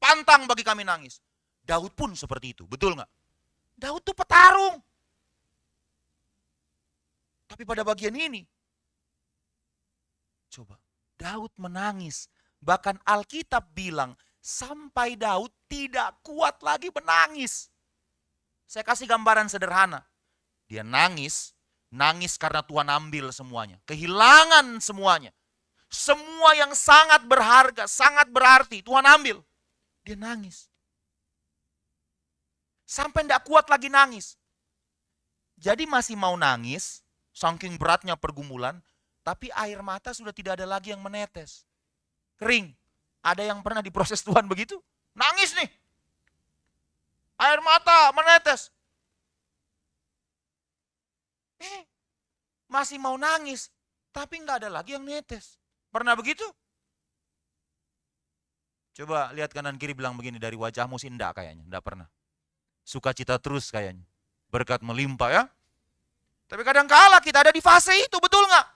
Pantang bagi kami nangis. Daud pun seperti itu, betul nggak? Daud tuh petarung. Tapi pada bagian ini, coba, Daud menangis. Bahkan Alkitab bilang, sampai Daud tidak kuat lagi menangis. Saya kasih gambaran sederhana. Dia nangis karena Tuhan ambil semuanya. Kehilangan semuanya. Semua yang sangat berharga, sangat berarti, Tuhan ambil. Dia nangis. Sampai tidak kuat lagi nangis. Jadi masih mau nangis, saking beratnya pergumulan, tapi air mata sudah tidak ada lagi yang menetes. Kering. Ada yang pernah diproses Tuhan begitu? Nangis nih. Air mata menetes. masih mau nangis, tapi nggak ada lagi yang netes. Pernah begitu? Coba lihat kanan kiri bilang begini, dari wajahmu sih enggak kayaknya, enggak pernah. Sukacita terus kayaknya. Berkat melimpah ya. Tapi kadang kala kita ada di fase itu, betul nggak?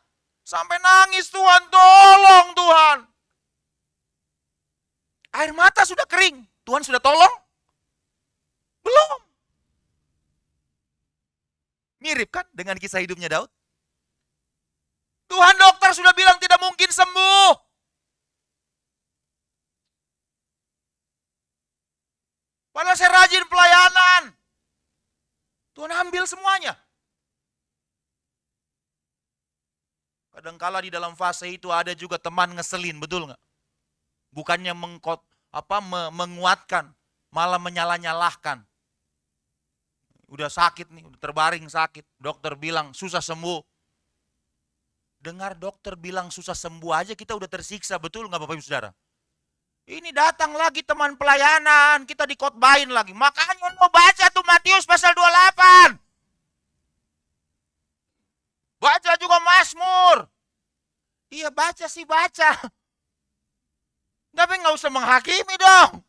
Sampai nangis, Tuhan tolong Tuhan. Air mata sudah kering, Tuhan sudah tolong? Belum. Mirip kan dengan kisah hidupnya Daud? Tuhan dokter sudah bilang tidak mungkin sembuh. Padahal saya rajin pelayanan. Tuhan ambil semuanya. Kadangkala di dalam fase itu ada juga teman ngeselin, betul nggak? Bukannya menguatkan, malah menyalah-nyalahkan. Udah sakit nih, udah terbaring sakit. Dokter bilang susah sembuh. Dengar dokter bilang susah sembuh aja kita udah tersiksa, betul nggak Bapak Ibu Saudara? Ini datang lagi teman pelayanan, kita dikotbahin lagi. Makanya mau baca tuh Matius pasal 28. Baca juga Mazmur. Iya baca sih baca. Tapi nggak usah menghakimi dong.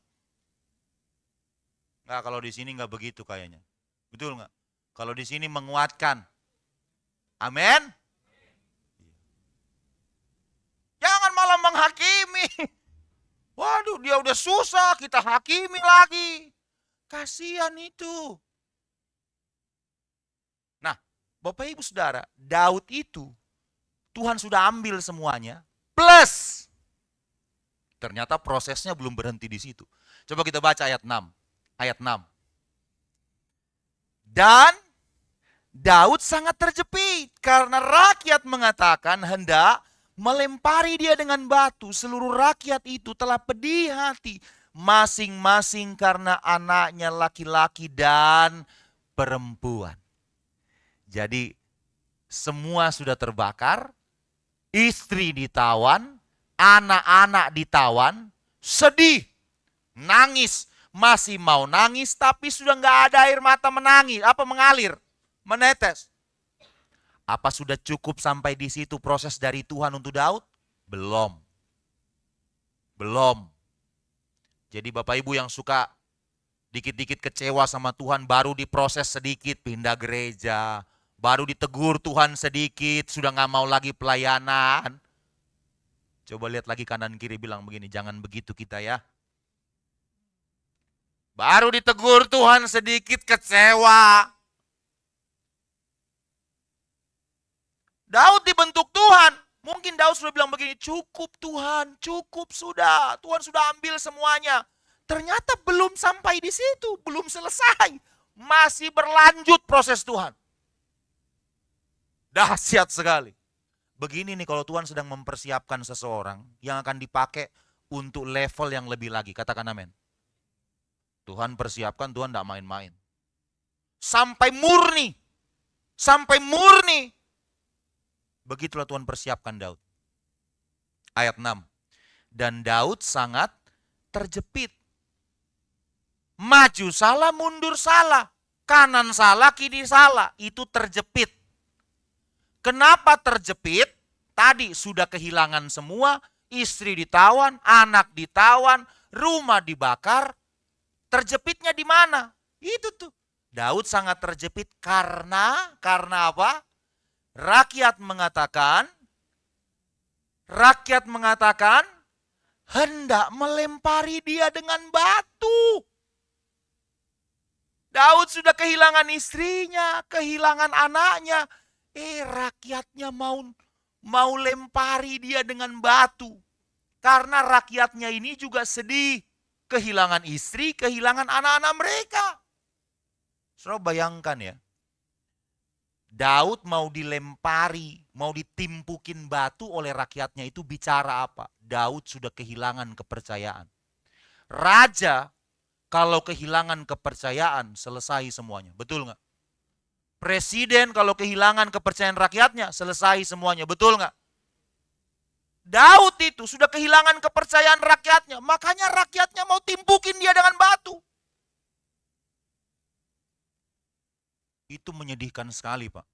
Nggak, kalau di sini nggak begitu kayaknya. Betul nggak? Kalau di sini menguatkan. Amin. Jangan malah menghakimi. Waduh, dia udah susah, kita hakimi lagi. Kasihan itu. Nah, Bapak Ibu Saudara, Daud itu Tuhan sudah ambil semuanya, plus ternyata prosesnya belum berhenti di situ. Coba kita baca ayat 6. Ayat 6. Dan Daud sangat terjepit karena rakyat mengatakan hendak melempari dia dengan batu. Seluruh rakyat itu telah pedih hati, masing-masing karena anaknya laki-laki dan perempuan. Jadi semua sudah terbakar, istri ditawan, anak-anak ditawan, sedih, nangis, masih mau nangis tapi sudah nggak ada air mata mengalir, menetes. Apa sudah cukup sampai di situ proses dari Tuhan untuk Daud? Belum. Belum. Jadi Bapak Ibu yang suka dikit-dikit kecewa sama Tuhan, baru diproses sedikit pindah gereja, baru ditegur Tuhan sedikit, sudah nggak mau lagi pelayanan. Coba lihat lagi kanan kiri bilang begini, jangan begitu kita ya. Baru ditegur Tuhan sedikit kecewa. Daud dibentuk Tuhan. Mungkin Daud sudah bilang begini, cukup Tuhan, cukup sudah. Tuhan sudah ambil semuanya. Ternyata belum sampai di situ, belum selesai. Masih berlanjut proses Tuhan. Dahsyat sekali. Begini nih kalau Tuhan sedang mempersiapkan seseorang yang akan dipakai untuk level yang lebih lagi. Katakan amin. Tuhan persiapkan, Tuhan tidak main-main. Sampai murni. Sampai murni. Begitulah Tuhan persiapkan Daud. Ayat 6. Dan Daud sangat terjepit. Maju salah, mundur salah. Kanan salah, kiri salah. Itu terjepit. Kenapa terjepit? Tadi sudah kehilangan semua. Istri ditawan, anak ditawan, rumah dibakar. Terjepitnya di mana? Itu tuh. Daud sangat terjepit karena apa? Rakyat mengatakan hendak melempari dia dengan batu. Daud sudah kehilangan istrinya, kehilangan anaknya. Rakyatnya mau lempari dia dengan batu. Karena rakyatnya ini juga sedih. Kehilangan istri, kehilangan anak-anak mereka. Saudara bayangkan ya. Daud mau dilempari, mau ditimpukin batu oleh rakyatnya, itu bicara apa? Daud sudah kehilangan kepercayaan. Raja kalau kehilangan kepercayaan selesai semuanya, betul nggak? Presiden kalau kehilangan kepercayaan rakyatnya selesai semuanya, betul nggak? Daud itu sudah kehilangan kepercayaan rakyatnya, makanya rakyatnya mau timpukin dia dengan batu. Itu menyedihkan sekali Pak.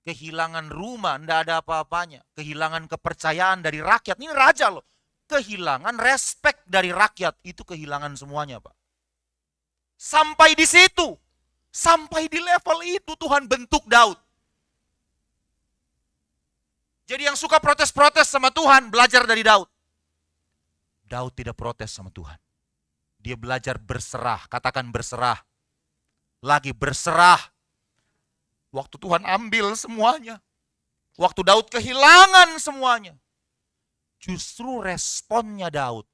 kehilangan rumah, tidak ada apa-apanya. Kehilangan kepercayaan dari rakyat. Ini raja loh. Kehilangan respek dari rakyat. Itu kehilangan semuanya, Pak. Sampai di situ. Sampai di level itu Tuhan bentuk Daud. Jadi yang suka protes-protes sama Tuhan, belajar dari Daud. Daud tidak protes sama Tuhan. Dia belajar berserah. Katakan berserah. Lagi berserah. Waktu Tuhan ambil semuanya. Waktu Daud kehilangan semuanya. Justru responnya Daud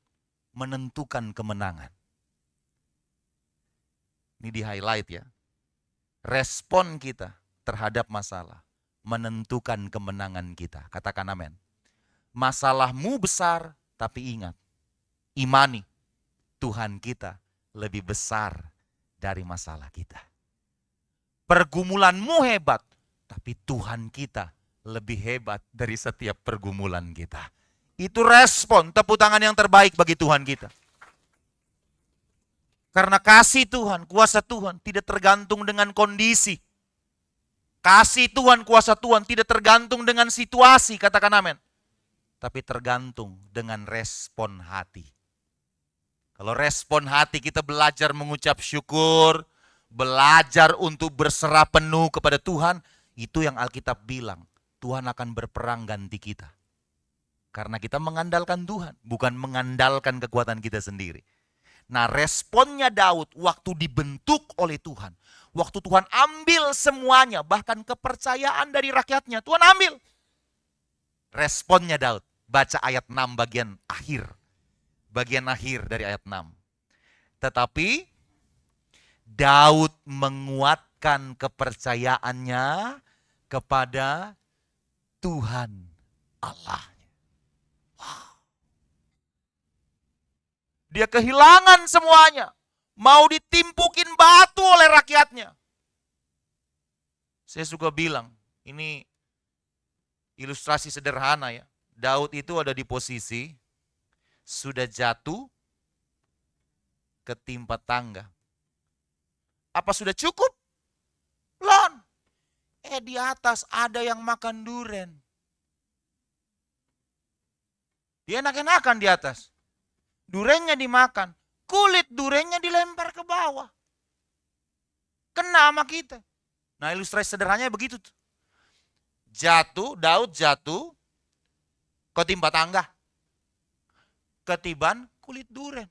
menentukan kemenangan. Ini di highlight ya. Respon kita terhadap masalah menentukan kemenangan kita. Katakan amin. Masalahmu besar, tapi ingat. Imani Tuhan kita lebih besar dari masalah kita. Pergumulanmu hebat, tapi Tuhan kita lebih hebat dari setiap pergumulan kita. Itu respon, tepuk tangan yang terbaik bagi Tuhan kita. Karena kasih Tuhan, kuasa Tuhan tidak tergantung dengan kondisi. Kasih Tuhan, kuasa Tuhan tidak tergantung dengan situasi, katakan amin. Tapi tergantung dengan respon hati. Kalau respon hati kita belajar mengucap syukur, belajar untuk berserah penuh kepada Tuhan, itu yang Alkitab bilang, Tuhan akan berperang ganti kita. Karena kita mengandalkan Tuhan, bukan mengandalkan kekuatan kita sendiri. Nah, responnya Daud waktu dibentuk oleh Tuhan, waktu Tuhan ambil semuanya, bahkan kepercayaan dari rakyatnya, Tuhan ambil. Responnya Daud, baca ayat 6 bagian akhir. Bagian akhir dari ayat 6. Tetapi Daud menguatkan kepercayaannya kepada Tuhan Allahnya. Wow. Dia kehilangan semuanya. Mau ditimpukin batu oleh rakyatnya. Saya suka bilang, ini ilustrasi sederhana ya. Daud itu ada di posisi sudah jatuh ketimpa tangga. Apa sudah cukup? Belum. Di atas ada yang makan duren. Dia enak-enakan di atas. Durennya dimakan. Kulit durennya dilempar ke bawah. Kena sama kita. Nah, ilustrasi sederhananya begitu tuh. Jatuh, Daud jatuh, ketimpa tangga. Ketiban kulit duren.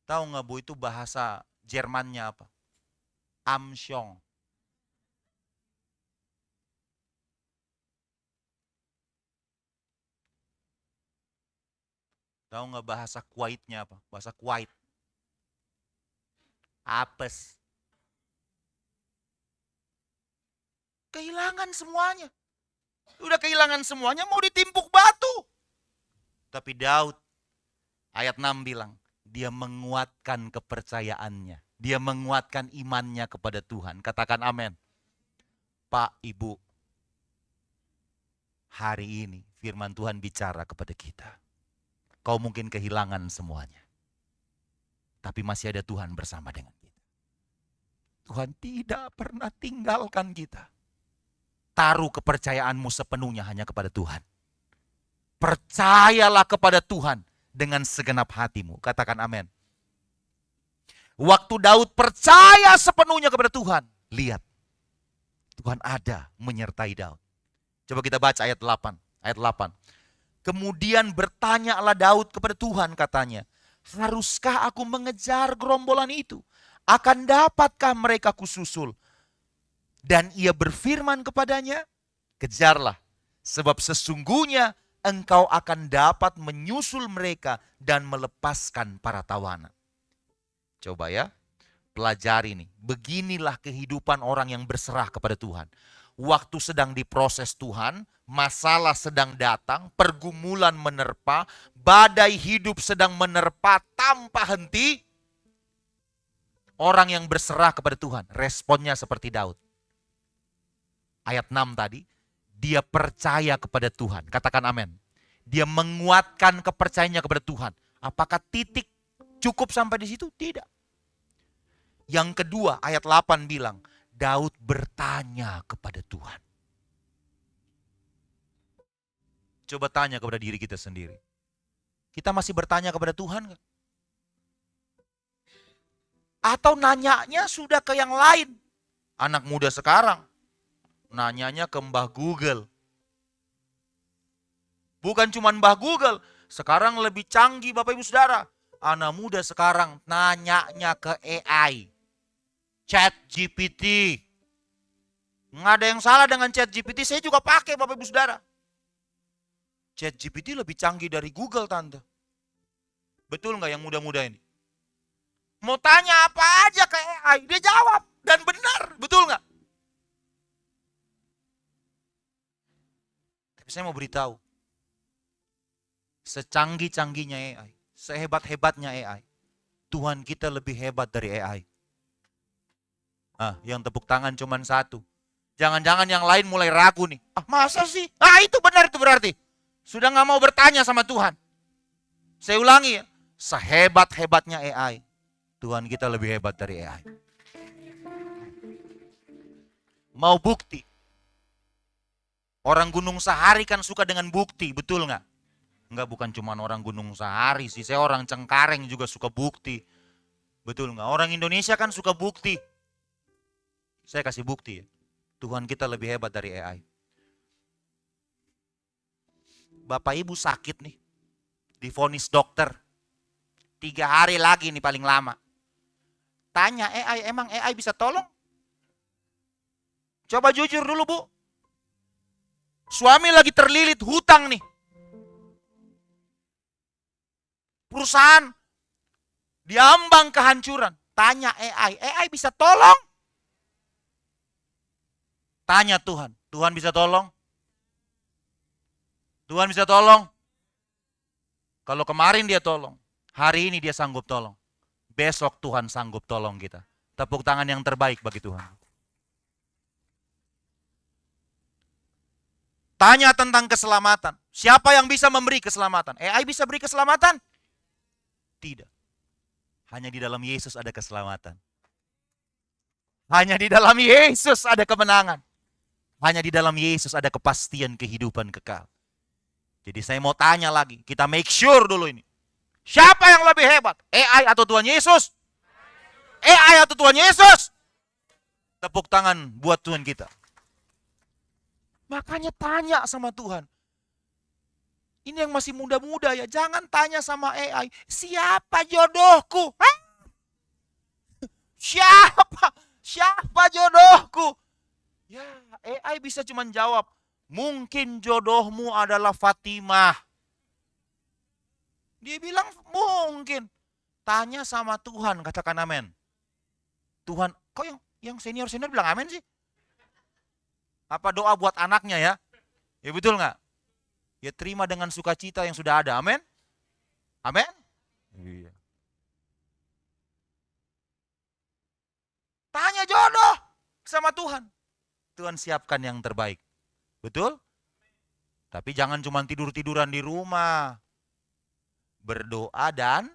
Tahu nggak Bu, itu bahasa Jermannya apa? Amsyong. Tahu nggak bahasa Kuwaitnya apa? Bahasa Kuwait. Apes. Kehilangan semuanya. Udah kehilangan semuanya, mau ditimpuk batu. Tapi Daud, ayat 6 bilang, dia menguatkan kepercayaannya. Dia menguatkan imannya kepada Tuhan. Katakan amin. Pak, Ibu, hari ini firman Tuhan bicara kepada kita. Kau mungkin kehilangan semuanya. Tapi masih ada Tuhan bersama dengan kita. Tuhan tidak pernah tinggalkan kita. Taruh kepercayaanmu sepenuhnya hanya kepada Tuhan. Percayalah kepada Tuhan dengan segenap hatimu. Katakan amin. Waktu Daud percaya sepenuhnya kepada Tuhan, lihat, Tuhan ada menyertai Daud. Coba kita baca ayat 8. Ayat 8. Kemudian bertanyalah Daud kepada Tuhan, katanya, haruskah aku mengejar gerombolan itu? Akan dapatkah mereka kususul? Dan ia berfirman kepadanya, kejarlah, sebab sesungguhnya engkau akan dapat menyusul mereka dan melepaskan para tawanan. Coba ya, pelajari nih. Beginilah kehidupan orang yang berserah kepada Tuhan. Waktu sedang diproses Tuhan, masalah sedang datang, pergumulan menerpa, badai hidup sedang menerpa tanpa henti. Orang yang berserah kepada Tuhan, responnya seperti Daud. Ayat 6 tadi, dia percaya kepada Tuhan. Katakan amin. Dia menguatkan kepercayaannya kepada Tuhan. Apakah titik cukup sampai di situ? Tidak. Yang kedua, ayat 8 bilang, Daud bertanya kepada Tuhan. Coba tanya kepada diri kita sendiri. Kita masih bertanya kepada Tuhan nggak? Atau nanyanya sudah ke yang lain? Anak muda sekarang nanyanya ke Mbah Google. Bukan cuma Mbah Google, sekarang lebih canggih Bapak Ibu Saudara. Anak muda sekarang nanyanya ke AI. Chat GPT. Nggak ada yang salah dengan Chat GPT, saya juga pakai Bapak Ibu Saudara. Chat GPT lebih canggih dari Google, Tante. Betul nggak yang muda-muda ini? Mau tanya apa aja ke AI, dia jawab. Dan benar, betul nggak? Tapi saya mau beritahu, secanggih-canggihnya AI, sehebat-hebatnya AI, Tuhan kita lebih hebat dari AI. Yang tepuk tangan cuma satu. Jangan-jangan yang lain mulai ragu nih. Masa sih? Itu benar itu berarti. Sudah nggak mau bertanya sama Tuhan. Saya ulangi ya, sehebat-hebatnya AI, Tuhan kita lebih hebat dari AI. Mau bukti? Orang Gunung Sahari kan suka dengan bukti, betul nggak? Enggak, bukan cuma orang Gunung Sahari sih, saya orang Cengkareng juga suka bukti. Betul nggak? Orang Indonesia kan suka bukti. Saya kasih bukti ya, Tuhan kita lebih hebat dari AI. Bapak Ibu sakit nih, divonis dokter, 3 hari lagi nih paling lama. Tanya AI, emang AI bisa tolong? Coba jujur dulu Bu. Suami lagi terlilit hutang nih. Perusahaan diambang kehancuran. Tanya AI, AI bisa tolong? Tanya Tuhan, Tuhan bisa tolong? Tuhan bisa tolong? Kalau kemarin dia tolong, hari ini dia sanggup tolong. Besok Tuhan sanggup tolong kita. Tepuk tangan yang terbaik bagi Tuhan. Tanya tentang keselamatan. Siapa yang bisa memberi keselamatan? AI bisa beri keselamatan? Tidak. Hanya di dalam Yesus ada keselamatan. Hanya di dalam Yesus ada kemenangan. Hanya di dalam Yesus ada kepastian kehidupan kekal. Jadi saya mau tanya lagi, kita make sure dulu ini. Siapa yang lebih hebat? AI atau Tuhan Yesus? AI atau Tuhan Yesus? Tepuk tangan buat Tuhan kita. Makanya tanya sama Tuhan. Ini yang masih muda-muda ya, jangan tanya sama AI, siapa jodohku? Siapa jodohku? Ya, AI bisa cuma jawab, mungkin jodohmu adalah Fatimah. Dia bilang mungkin. Tanya sama Tuhan, katakan amin. Tuhan, kok yang senior-senior bilang amin sih? Apa doa buat anaknya ya? Ya betul nggak? Ya terima dengan sukacita yang sudah ada, amin? Amin? Iya. Tanya jodoh sama Tuhan. Tuhan siapkan yang terbaik. Betul? Tapi jangan cuma tidur-tiduran di rumah. Berdoa dan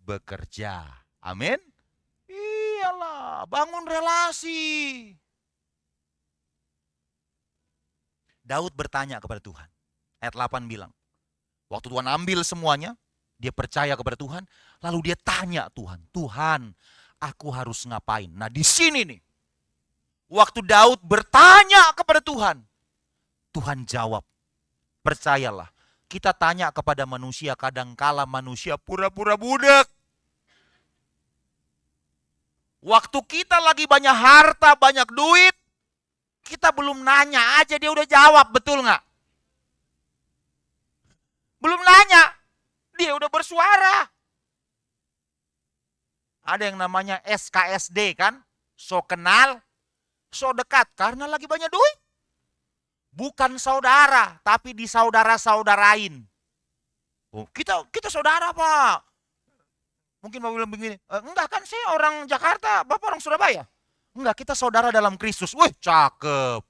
bekerja. Amin? Iyalah, bangun relasi. Daud bertanya kepada Tuhan. Ayat 8 bilang, waktu Tuhan ambil semuanya, dia percaya kepada Tuhan, lalu dia tanya Tuhan, Tuhan, aku harus ngapain? Nah di sini nih, waktu Daud bertanya kepada Tuhan, Tuhan jawab. Percayalah, kita tanya kepada manusia, kadangkala manusia pura-pura budak. Waktu kita lagi banyak harta, banyak duit, kita belum nanya aja dia udah jawab, betul nggak? Belum nanya, dia udah bersuara. Ada yang namanya SKSD kan, so kenal, so dekat, karena lagi banyak duit. Bukan saudara, tapi disaudara-saudarain. Oh, kita saudara Pak. Mungkin Bapak bilang begini, enggak kan saya orang Jakarta, Bapak orang Surabaya. Enggak, kita saudara dalam Kristus. Wih, cakep.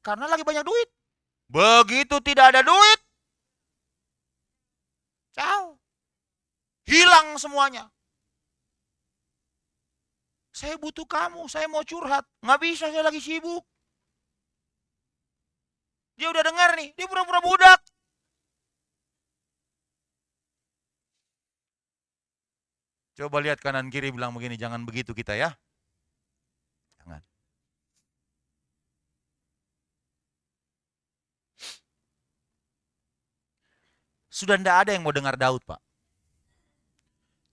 Karena lagi banyak duit. Begitu tidak ada duit, ciao. Hilang semuanya. Saya butuh kamu, saya mau curhat. Nggak bisa, saya lagi sibuk. Dia udah dengar nih, dia pura-pura budak. Coba lihat kanan kiri bilang begini, jangan begitu kita ya. Jangan. Sudah tidak ada yang mau dengar Daud, Pak.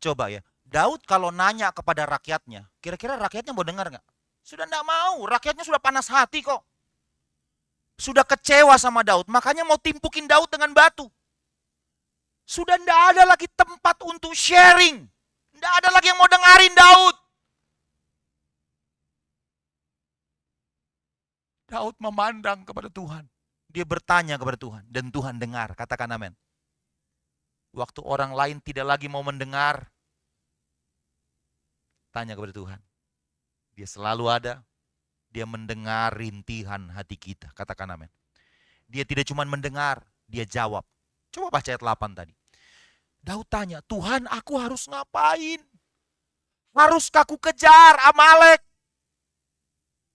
Coba ya, Daud kalau nanya kepada rakyatnya, kira-kira rakyatnya mau dengar nggak? Sudah tidak mau, rakyatnya sudah panas hati kok. Sudah kecewa sama Daud, makanya mau timpukin Daud dengan batu. Sudah tidak ada lagi tempat untuk sharing. Tidak ada lagi yang mau dengarin Daud. Daud memandang kepada Tuhan. Dia bertanya kepada Tuhan, dan Tuhan dengar. Katakan amin. Waktu orang lain tidak lagi mau mendengar, tanya kepada Tuhan. Dia selalu ada. Dia mendengar rintihan hati kita. Katakan amin. Dia tidak cuma mendengar, dia jawab. Coba baca ayat 8 tadi. Daud tanya, Tuhan aku harus ngapain? Haruskah aku kejar Amalek?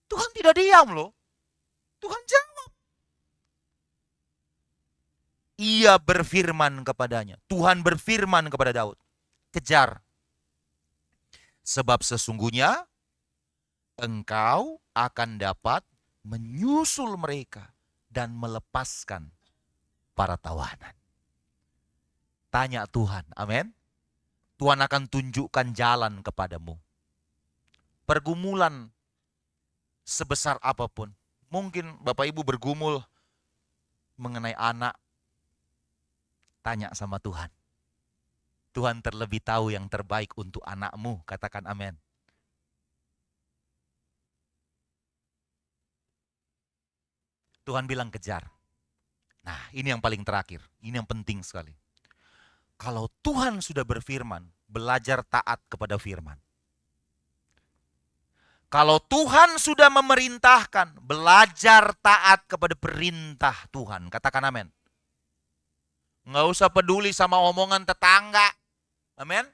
Tuhan tidak diam loh. Tuhan jawab. Ia berfirman kepadanya. Tuhan berfirman kepada Daud. Kejar. Sebab sesungguhnya engkau akan dapat menyusul mereka dan melepaskan para tawanan. Tanya Tuhan, amin. Tuhan akan tunjukkan jalan kepadamu. Pergumulan sebesar apapun. Mungkin Bapak Ibu bergumul mengenai anak. Tanya sama Tuhan. Tuhan terlebih tahu yang terbaik untuk anakmu. Katakan amin. Tuhan bilang kejar. Nah, ini yang paling terakhir. Ini yang penting sekali. Kalau Tuhan sudah berfirman, belajar taat kepada firman. Kalau Tuhan sudah memerintahkan, belajar taat kepada perintah Tuhan. Katakan amin. Nggak usah peduli sama omongan tetangga. Amin.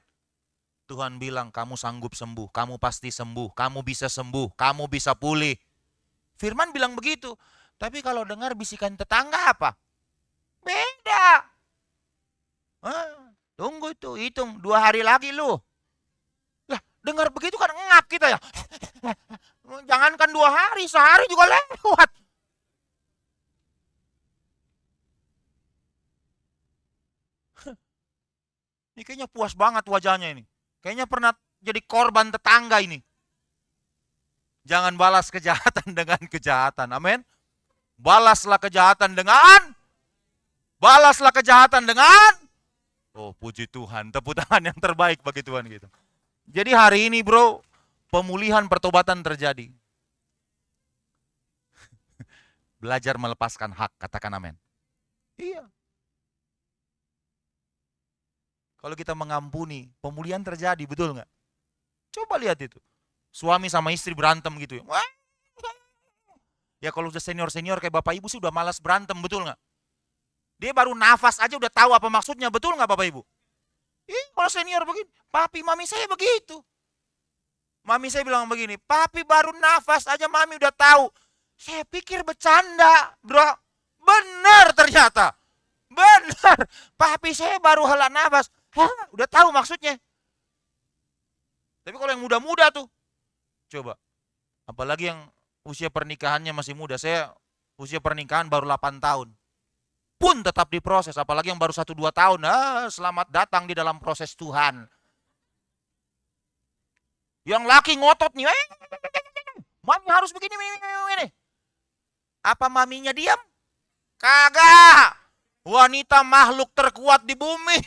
Tuhan bilang, kamu sanggup sembuh, kamu pasti sembuh, kamu bisa sembuh, kamu bisa pulih. Firman bilang begitu. Tapi kalau dengar bisikan tetangga apa? Beda. Tunggu itu, hitung 2 hari lagi lu. Lah, dengar begitu kan ngap kita ya. Jangankan 2 hari, sehari juga lewat. Ini kayaknya puas banget wajahnya ini. Kayaknya pernah jadi korban tetangga ini. Jangan balas kejahatan dengan kejahatan. Amin. Balaslah kejahatan dengan oh puji Tuhan, tepuk tangan yang terbaik bagi Tuhan gitu. Jadi hari ini bro, pemulihan pertobatan terjadi. Belajar melepaskan hak, katakan amin. Iya. Kalau kita mengampuni, pemulihan terjadi, betul nggak? Coba lihat itu. Suami sama istri berantem gitu ya. Ya kalau udah senior-senior kayak Bapak Ibu sih udah malas berantem, betul nggak? Dia baru nafas aja udah tahu apa maksudnya, betul nggak Bapak Ibu? Kalau senior begini, papi mami saya begitu. Mami saya bilang begini, papi baru nafas aja mami udah tahu. Saya pikir bercanda, bro. Benar ternyata. Benar. Papi saya baru hela nafas. Udah tahu maksudnya. Tapi kalau yang muda-muda tuh, coba. Apalagi yang usia pernikahannya masih muda. Saya usia pernikahan baru 8 tahun. Pun tetap diproses. Apalagi yang baru 1-2 tahun. Selamat datang di dalam proses Tuhan. Yang laki ngotot nih. Mami harus begini. Apa maminya diam? Kagak. Wanita makhluk terkuat di bumi.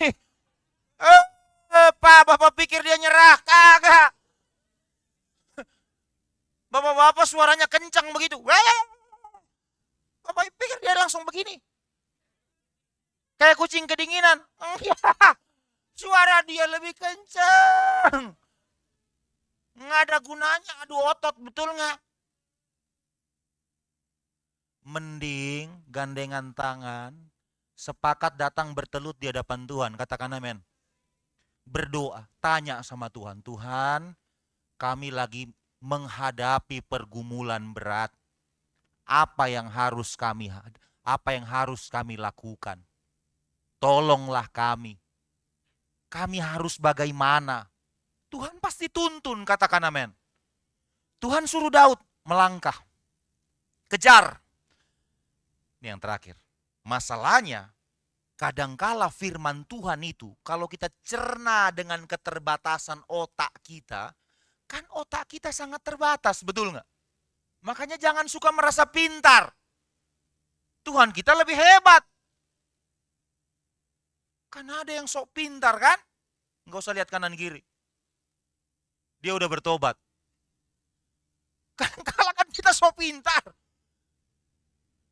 Pak, Bapak pikir dia nyerah? Kagak. Bapak-bapak suaranya kencang begitu. Bapak pikir dia langsung begini. Kayak kucing kedinginan. Suara dia lebih kencang. Nggak ada gunanya adu otot, betul nggak? Mending gandengan tangan, sepakat datang bertelut di hadapan Tuhan. Katakan amin. Berdoa, tanya sama Tuhan. Tuhan, kami lagi menghadapi pergumulan berat. Apa yang harus kami Apa yang harus kami lakukan? Tolonglah kami. Kami harus bagaimana? Tuhan pasti tuntun, katakan amin. Tuhan suruh Daud melangkah. Kejar. Ini yang terakhir. Masalahnya, kadangkala firman Tuhan itu, kalau kita cerna dengan keterbatasan otak kita, kan otak kita sangat terbatas, betul nggak? Makanya jangan suka merasa pintar. Tuhan kita lebih hebat. Kan ada yang sok pintar kan? Nggak usah lihat kanan kiri. Dia udah bertobat. Kadangkala kan kita sok pintar.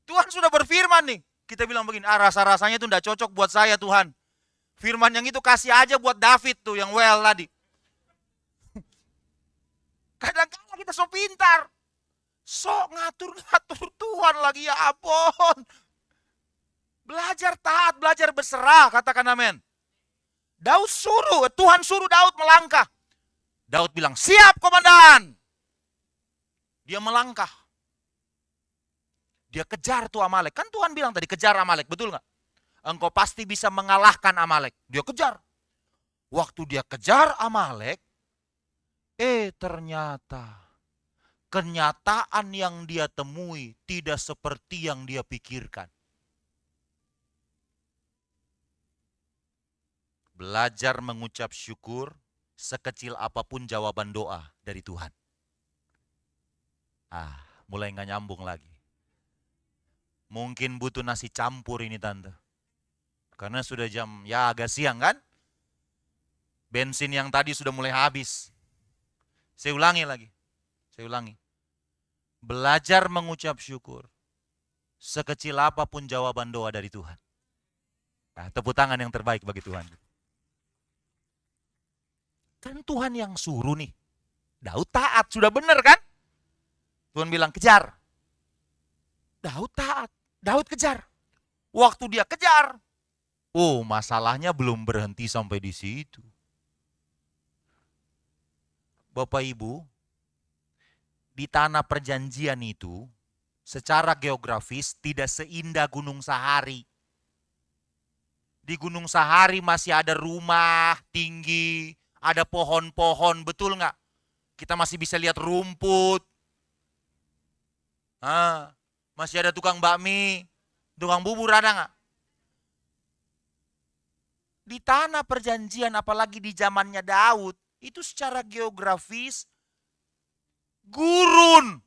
Tuhan sudah berfirman nih. Kita bilang begini, rasa-rasanya itu enggak cocok buat saya Tuhan. Firman yang itu kasih aja buat David tuh, yang well tadi. Kadang-kadang kita sok pintar. Sok ngatur-ngatur Tuhan lagi, ya ampun. Belajar taat, belajar berserah, katakan amin. Tuhan suruh Daud melangkah. Daud bilang, siap komandan. Dia melangkah. Dia kejar tuh Amalek. Kan Tuhan bilang tadi, kejar Amalek, betul nggak? Engkau pasti bisa mengalahkan Amalek. Dia kejar. Waktu dia kejar Amalek, ternyata kenyataan yang dia temui tidak seperti yang dia pikirkan. Belajar mengucap syukur sekecil apapun jawaban doa dari Tuhan. Mulai nggak nyambung lagi. Mungkin butuh nasi campur ini tante. Karena sudah jam, agak siang kan? Bensin yang tadi sudah mulai habis. Saya ulangi lagi. Belajar mengucap syukur. Sekecil apapun jawaban doa dari Tuhan. Tepuk tangan yang terbaik bagi Tuhan. Kan Tuhan yang suruh nih. Daud taat, sudah benar kan? Tuhan bilang kejar. Daud taat, Daud kejar. Waktu dia kejar, masalahnya belum berhenti sampai di situ. Bapak Ibu, di tanah perjanjian itu, secara geografis tidak seindah Gunung Sahari. Di Gunung Sahari masih ada rumah tinggi, ada pohon-pohon, betul nggak? Kita masih bisa lihat rumput. Masih ada tukang bakmi, tukang bubur ada nggak? Di tanah perjanjian, apalagi di zamannya Daud, itu secara geografis gurun.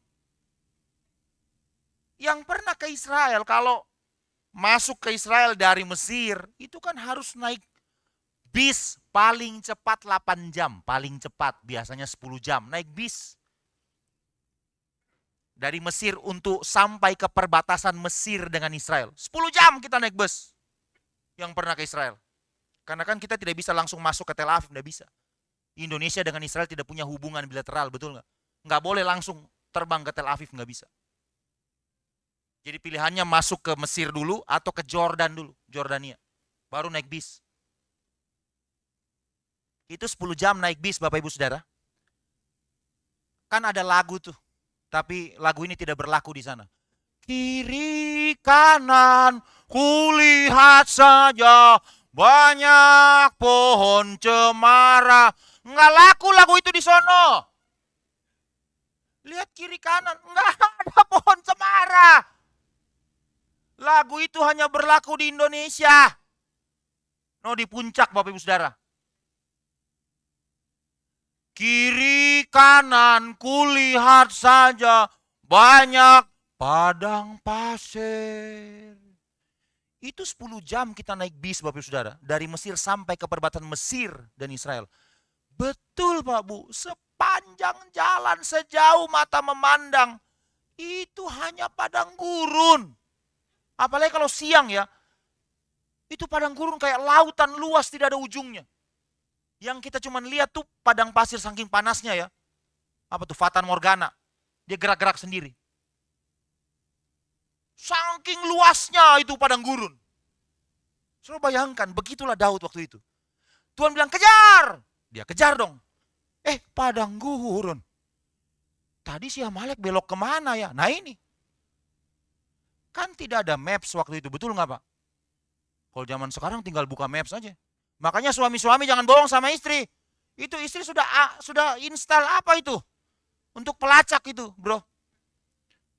Yang pernah ke Israel, kalau masuk ke Israel dari Mesir, itu kan harus naik bis paling cepat 8 jam, paling cepat biasanya 10 jam, naik bis. Dari Mesir untuk sampai ke perbatasan Mesir dengan Israel. 10 jam kita naik bus yang pernah ke Israel. Karena kan kita tidak bisa langsung masuk ke Tel Aviv, tidak bisa. Indonesia dengan Israel tidak punya hubungan bilateral, betul nggak? Nggak boleh langsung terbang ke Tel Aviv, nggak bisa. Jadi pilihannya masuk ke Mesir dulu atau ke Jordan dulu, Jordania. Baru naik bis. Itu 10 jam naik bis Bapak Ibu Saudara. Kan ada lagu tuh. Tapi lagu ini tidak berlaku di sana. Kiri kanan kulihat saja banyak pohon cemara. Nggak laku lagu itu di sono. Lihat kiri kanan, nggak ada pohon cemara. Lagu itu hanya berlaku di Indonesia. Di puncak Bapak Ibu Saudara. Kiri kanan kulihat saja banyak padang pasir. Itu 10 jam kita naik bis Bapak Ibu Saudara. Dari Mesir sampai ke perbatasan Mesir dan Israel. Betul Pak Bu, sepanjang jalan sejauh mata memandang. Itu hanya padang gurun. Apalagi kalau siang ya. Itu padang gurun kayak lautan luas tidak ada ujungnya. Yang kita cuma lihat tuh padang pasir saking panasnya ya. Apa tuh, Fata Morgana. Dia gerak-gerak sendiri. Saking luasnya itu padang gurun. Saudara bayangkan, begitulah Daud waktu itu. Tuhan bilang kejar. Dia kejar dong. Padang gurun. Tadi si Amalek belok kemana ya? Nah ini. Kan tidak ada maps waktu itu, betul nggak Pak? Kalau zaman sekarang tinggal buka maps aja. Makanya suami-suami jangan bohong sama istri. Itu istri sudah install apa itu? Untuk pelacak itu, bro.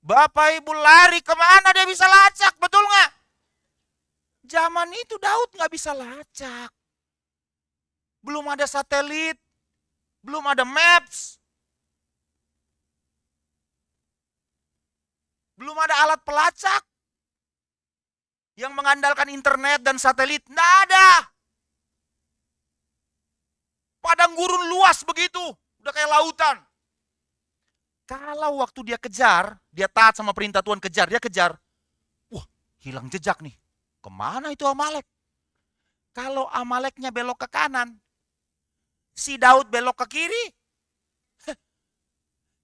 Bapak ibu lari kemana dia bisa lacak, betul nggak? Zaman itu Daud nggak bisa lacak. Belum ada satelit, belum ada maps. Belum ada alat pelacak yang mengandalkan internet dan satelit. Nggak ada. Padang gurun luas begitu, udah kayak lautan. Kalau waktu dia kejar, dia taat sama perintah Tuhan, kejar, dia kejar. Wah, hilang jejak nih. Kemana itu Amalek? Kalau Amaleknya belok ke kanan, si Daud belok ke kiri,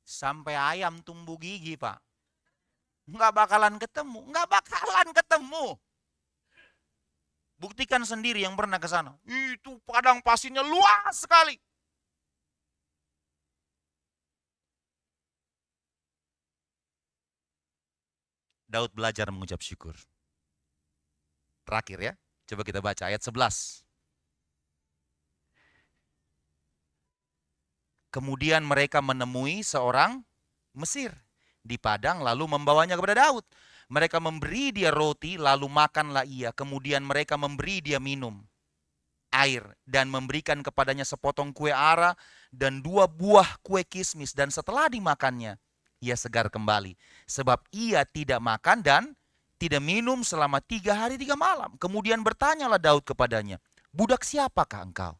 sampai ayam tumbuh gigi Pak. Nggak bakalan ketemu, nggak bakalan ketemu. Buktikan sendiri yang pernah ke sana. Itu padang pasirnya luas sekali. Daud belajar mengucap syukur. Terakhir ya, coba kita baca ayat 11. Kemudian mereka menemui seorang Mesir di padang lalu membawanya kepada Daud. Mereka memberi dia roti lalu makanlah ia. Kemudian mereka memberi dia minum air dan memberikan kepadanya sepotong kue ara dan 2 buah kue kismis. Dan setelah dimakannya ia segar kembali. Sebab ia tidak makan dan tidak minum selama 3 hari 3 malam. Kemudian bertanyalah Daud kepadanya, budak siapakah engkau?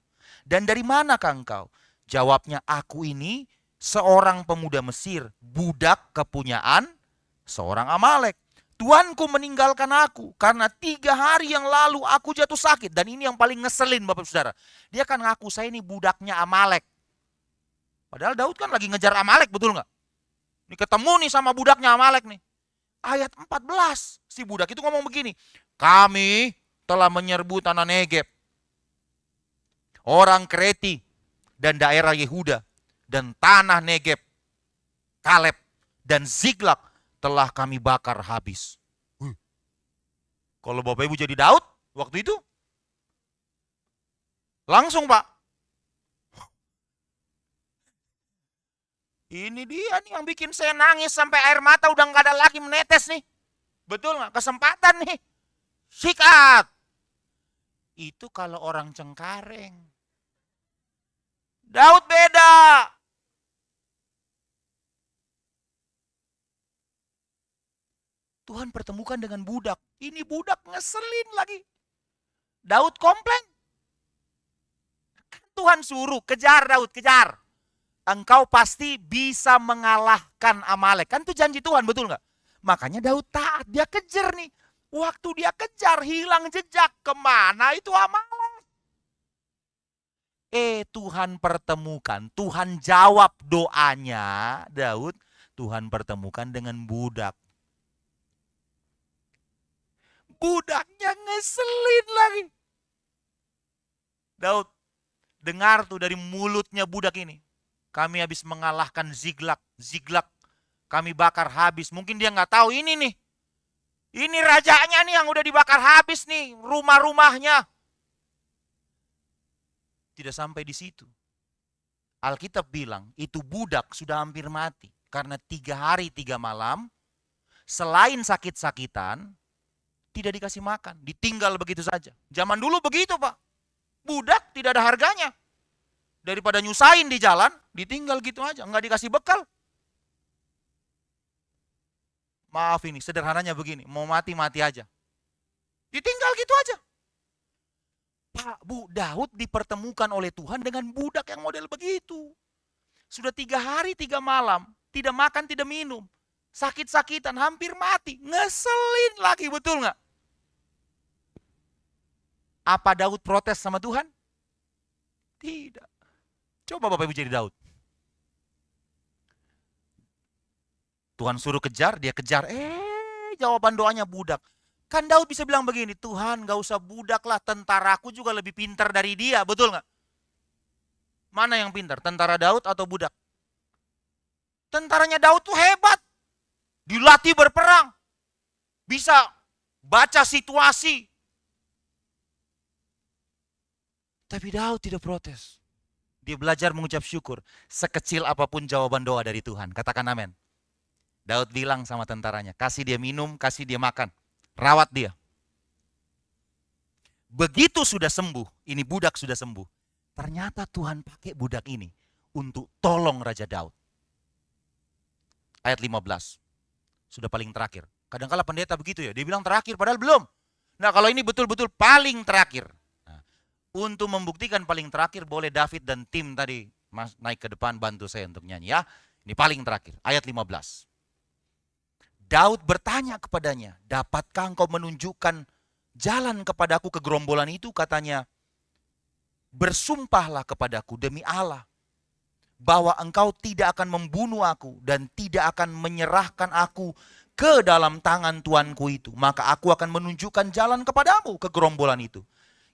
Dan dari manakah engkau? Jawabnya, aku ini seorang pemuda Mesir, budak kepunyaan seorang Amalek. Tuanku meninggalkan aku karena 3 hari yang lalu aku jatuh sakit. Dan ini yang paling ngeselin Bapak Saudara. Dia kan ngaku saya ini budaknya Amalek. Padahal Daud kan lagi ngejar Amalek, betul nggak? Ini ketemu nih sama budaknya Amalek nih. Ayat 14, si budak itu ngomong begini. Kami telah menyerbu tanah Negeb, orang Kreti dan daerah Yehuda, dan tanah Negeb, Kaleb dan Ziklag telah kami bakar habis. Kalau Bapak Ibu jadi Daud waktu itu, langsung Pak. Ini dia nih yang bikin saya nangis sampai air mata udah nggak ada lagi menetes nih. Betul nggak? Kesempatan nih. Sikat. Itu kalau orang Cengkareng. Daud beda. Tuhan pertemukan dengan budak. Ini budak ngeselin lagi. Daud komplain. Tuhan suruh, kejar Daud, kejar. Engkau pasti bisa mengalahkan Amalek. Kan itu janji Tuhan, betul nggak? Makanya Daud taat, dia kejar nih. Waktu dia kejar, hilang jejak. Kemana itu Amalek? Tuhan pertemukan, Tuhan jawab doanya Daud. Tuhan pertemukan dengan budak. Budaknya ngeselin lagi. Daud, dengar tuh dari mulutnya budak ini. Kami habis mengalahkan Ziklag. Ziklag kami bakar habis. Mungkin dia nggak tahu ini nih. Ini rajanya nih yang udah dibakar habis nih. Rumah-rumahnya. Tidak sampai di situ. Alkitab bilang itu budak sudah hampir mati. Karena 3 hari 3 malam. Selain sakit-sakitan. Tidak dikasih makan, ditinggal begitu saja. Zaman dulu begitu Pak. Budak tidak ada harganya. Daripada nyusahin di jalan, ditinggal gitu aja, nggak dikasih bekal. Maaf ini, sederhananya begini, mau mati-mati aja. Ditinggal gitu aja. Pak, Bu, Daud dipertemukan oleh Tuhan dengan budak yang model begitu. Sudah 3 hari 3 malam, tidak makan, tidak minum. Sakit-sakitan, hampir mati. Ngeselin lagi, betul nggak? Apa Daud protes sama Tuhan? Tidak. Coba Bapak Ibu jadi Daud. Tuhan suruh kejar, dia kejar. Jawaban doanya budak. Kan Daud bisa bilang begini, Tuhan gak usah budak lah, tentaraku juga lebih pintar dari dia, betul nggak? Mana yang pintar, tentara Daud atau budak? Tentaranya Daud tuh hebat. Dilatih berperang. bisa baca situasi. Tapi Daud tidak protes. Dia belajar mengucap syukur. Sekecil apapun jawaban doa dari Tuhan. Katakan amin. Daud bilang sama tentaranya, kasih dia minum, kasih dia makan. Rawat dia. Begitu sudah sembuh, ini budak sudah sembuh. Ternyata Tuhan pakai budak ini untuk tolong Raja Daud. Ayat 15. Sudah paling terakhir. Kadang-kala pendeta begitu ya, dia bilang terakhir padahal belum. Nah kalau ini betul-betul paling terakhir. Untuk membuktikan paling terakhir, boleh David dan tim tadi naik ke depan bantu saya untuk nyanyi ya. Ini paling terakhir, ayat 15. Daud bertanya kepadanya, dapatkah engkau menunjukkan jalan kepadaku ke gerombolan itu? Katanya, bersumpahlah kepadaku demi Allah, bahwa engkau tidak akan membunuh aku dan tidak akan menyerahkan aku ke dalam tangan tuanku itu. Maka aku akan menunjukkan jalan kepadamu ke gerombolan itu.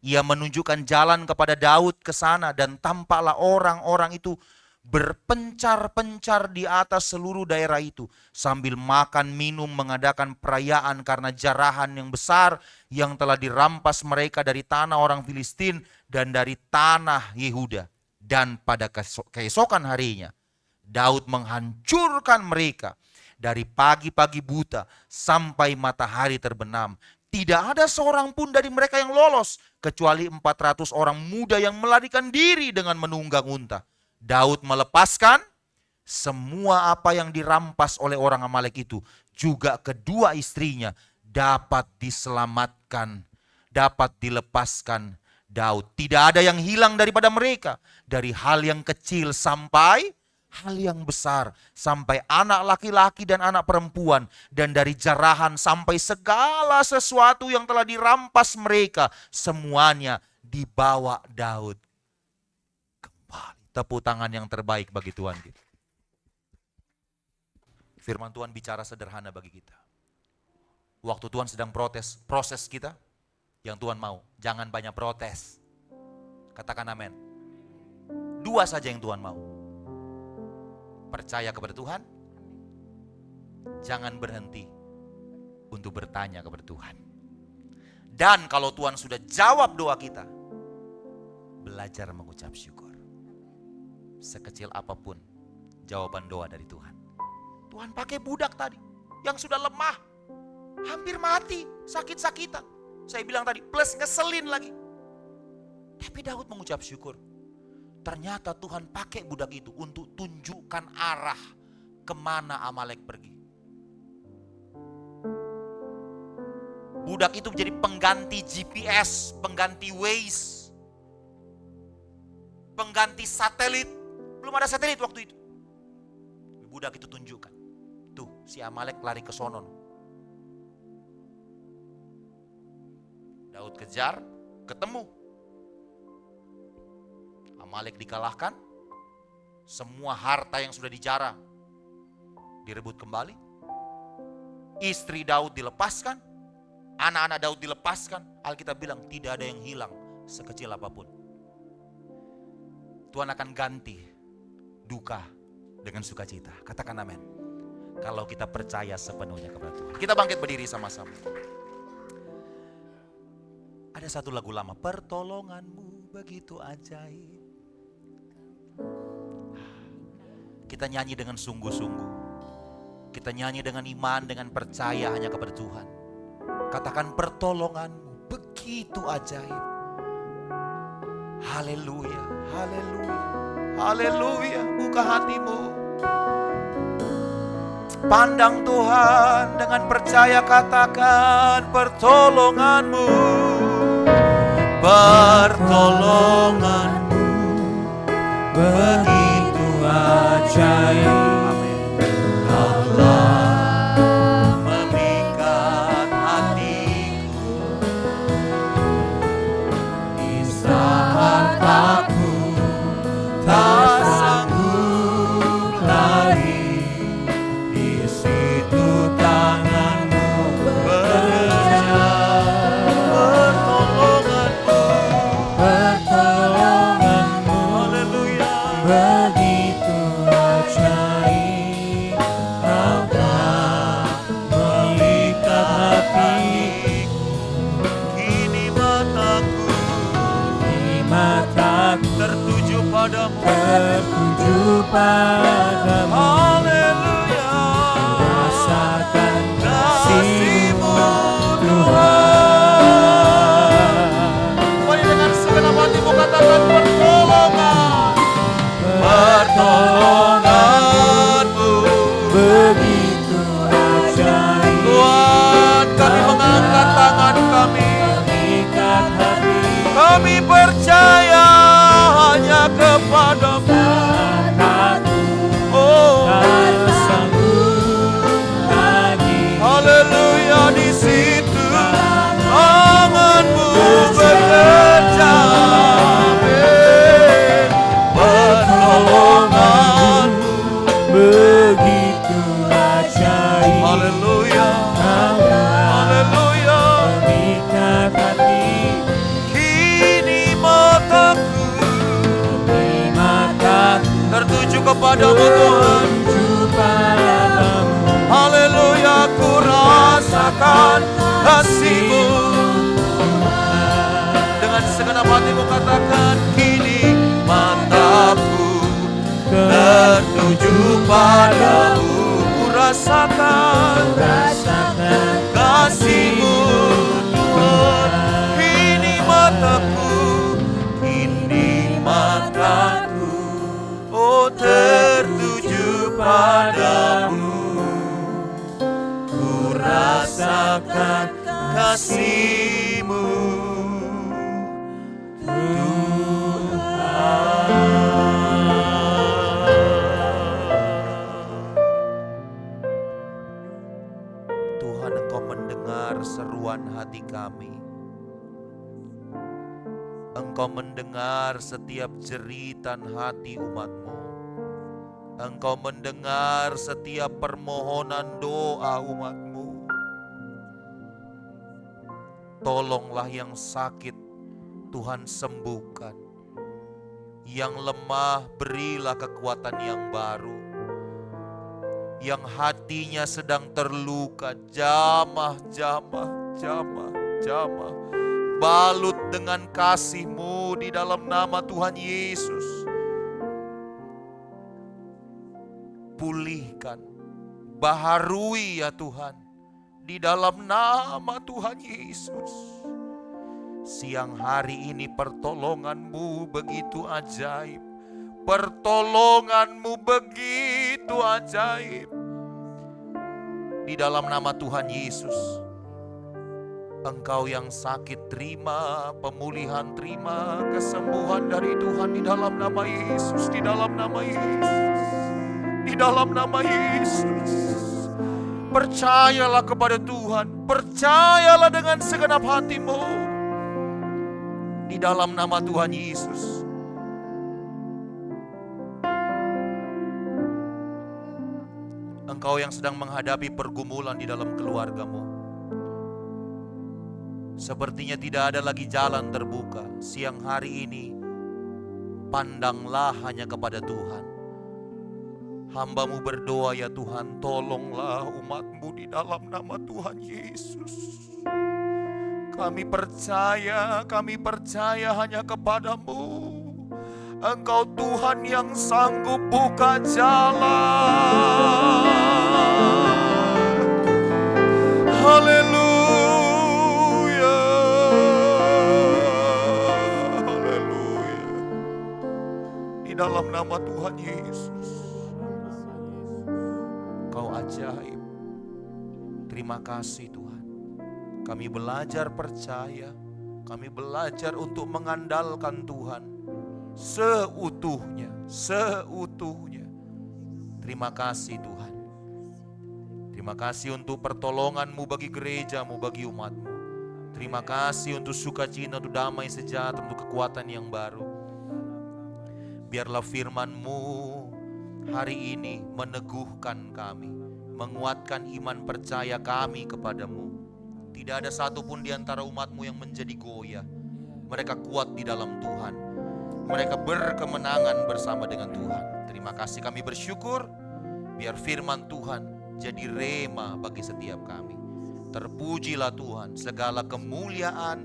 Ia menunjukkan jalan kepada Daud ke sana dan tampaklah orang-orang itu berpencar-pencar di atas seluruh daerah itu sambil makan minum mengadakan perayaan karena jarahan yang besar yang telah dirampas mereka dari tanah orang Filistin dan dari tanah Yehuda. Dan pada keesokan harinya Daud menghancurkan mereka dari pagi-pagi buta sampai matahari terbenam. Tidak ada seorang pun dari mereka yang lolos, kecuali 400 orang muda yang melarikan diri dengan menunggang unta. Daud melepaskan semua apa yang dirampas oleh orang Amalek itu. Juga kedua istrinya dapat diselamatkan, dapat dilepaskan Daud. Tidak ada yang hilang daripada mereka. Dari hal yang kecil sampai hal yang besar, sampai anak laki-laki dan anak perempuan, dan dari jarahan sampai segala sesuatu yang telah dirampas mereka, semuanya dibawa Daud kembali. Tepuk tangan yang terbaik bagi Tuhan kita. Firman Tuhan bicara sederhana bagi kita. Waktu Tuhan sedang proses kita, yang Tuhan mau, jangan banyak protes. Katakan amin. Dua saja yang Tuhan mau. Percaya kepada Tuhan, jangan berhenti untuk bertanya kepada Tuhan. Dan kalau Tuhan sudah jawab doa kita, belajar mengucap syukur. Sekecil apapun jawaban doa dari Tuhan. Tuhan pakai budak tadi yang sudah lemah, hampir mati, sakit-sakitan. Saya bilang tadi, plus ngeselin lagi. Tapi Daud mengucap syukur. Ternyata Tuhan pakai budak itu untuk tunjukkan arah kemana Amalek pergi. Budak itu menjadi pengganti GPS, pengganti Waze, pengganti satelit. Belum ada satelit waktu itu. Budak itu tunjukkan. Tuh si Amalek lari ke sono. Daud kejar, ketemu. Amalek dikalahkan, semua harta yang sudah dijara direbut kembali. Istri Daud dilepaskan, anak-anak Daud dilepaskan. Alkitab bilang tidak ada yang hilang sekecil apapun. Tuhan akan ganti duka dengan sukacita. Katakan amin. Kalau kita percaya sepenuhnya kepada Tuhan. Kita bangkit berdiri sama-sama. Ada satu lagu lama, pertolonganmu begitu ajaib. Kita nyanyi dengan sungguh-sungguh. Kita nyanyi dengan iman, dengan percaya hanya kepada Tuhan. Katakan pertolonganmu begitu ajaib. Haleluya, haleluya, haleluya. Buka hatimu. Pandang Tuhan dengan percaya, katakan pertolonganmu. Pertolonganmu begitu ajaib. Kaulah memikat hatiku di saat aku tak sanggup lagi. Di situ tanganmu bekerja. Pertolonganmu begitu ajaib. tertuju padamu. Haleluya. Rasakan Kasih-Mu Tuhan. Mari dengan segenap hatimu katakan pertolongan. Pertolongan-Mu Begitu ajaib. Tuhan, kami mengangkat tangan kami. Mengikat hati. Kami percaya hanya kepada-Mu. Oh, Tak sanggup lagi. haleluya, di situ tangan-Mu bekerja. Pertolongan-Mu. Begitu ajaib. Haleluya. Haleluya. Mengikat hati. Kini mataku tertuju kepadamu Tuhan. Tertuju padamu. Haleluya, ku rasakan kasih-Mu. Dengan segenap hatimu katakan, kini mataku tertuju padamu. Ku rasakan kasih-Mu Tuhan. Kini mataku oh tertuju padamu. Ku rasakan kasih-Mu Tuhan, Engkau mendengar seruan hati kami. Engkau mendengar setiap jeritan hati umat-Mu. Engkau mendengar setiap permohonan doa umat-Mu. Tolonglah yang sakit, Tuhan sembuhkan. Yang lemah berilah kekuatan yang baru. Yang hatinya sedang terluka, jamah. Balut dengan kasih-Mu di dalam nama Tuhan Yesus. Pulihkan, baharui ya Tuhan, di dalam nama Tuhan Yesus. Siang hari ini pertolongan-Mu begitu ajaib. Pertolongan-Mu begitu ajaib. Di dalam nama Tuhan Yesus. Engkau yang sakit terima pemulihan, terima kesembuhan dari Tuhan di dalam nama Yesus, di dalam nama Yesus, di dalam nama Yesus. Percayalah kepada Tuhan, percayalah dengan segenap hatimu di dalam nama Tuhan Yesus. Engkau yang sedang menghadapi pergumulan di dalam keluargamu. Sepertinya tidak ada lagi jalan terbuka. Siang hari ini, pandanglah hanya kepada Tuhan. Hamba-Mu berdoa ya Tuhan, tolonglah umat-Mu di dalam nama Tuhan Yesus. Kami percaya hanya kepada-Mu. Engkau Tuhan yang sanggup buka jalan. Haleluya. Dalam nama Tuhan Yesus, Kau ajaib. Terima kasih Tuhan. Kami belajar percaya, kami belajar untuk mengandalkan Tuhan seutuhnya. Terima kasih Tuhan. Terima kasih untuk pertolongan-Mu bagi gereja-Mu, bagi umat-Mu. Terima kasih untuk sukacita, untuk damai sejahtera, untuk kekuatan yang baru. Biarlah firman-Mu hari ini meneguhkan kami, menguatkan iman percaya kami kepada-Mu. Tidak ada satupun di antara umat-Mu yang menjadi goyah. Mereka kuat di dalam Tuhan. Mereka berkemenangan bersama dengan Tuhan. Terima kasih, kami bersyukur. Biar firman Tuhan jadi rema bagi setiap kami. Terpujilah Tuhan, segala kemuliaan,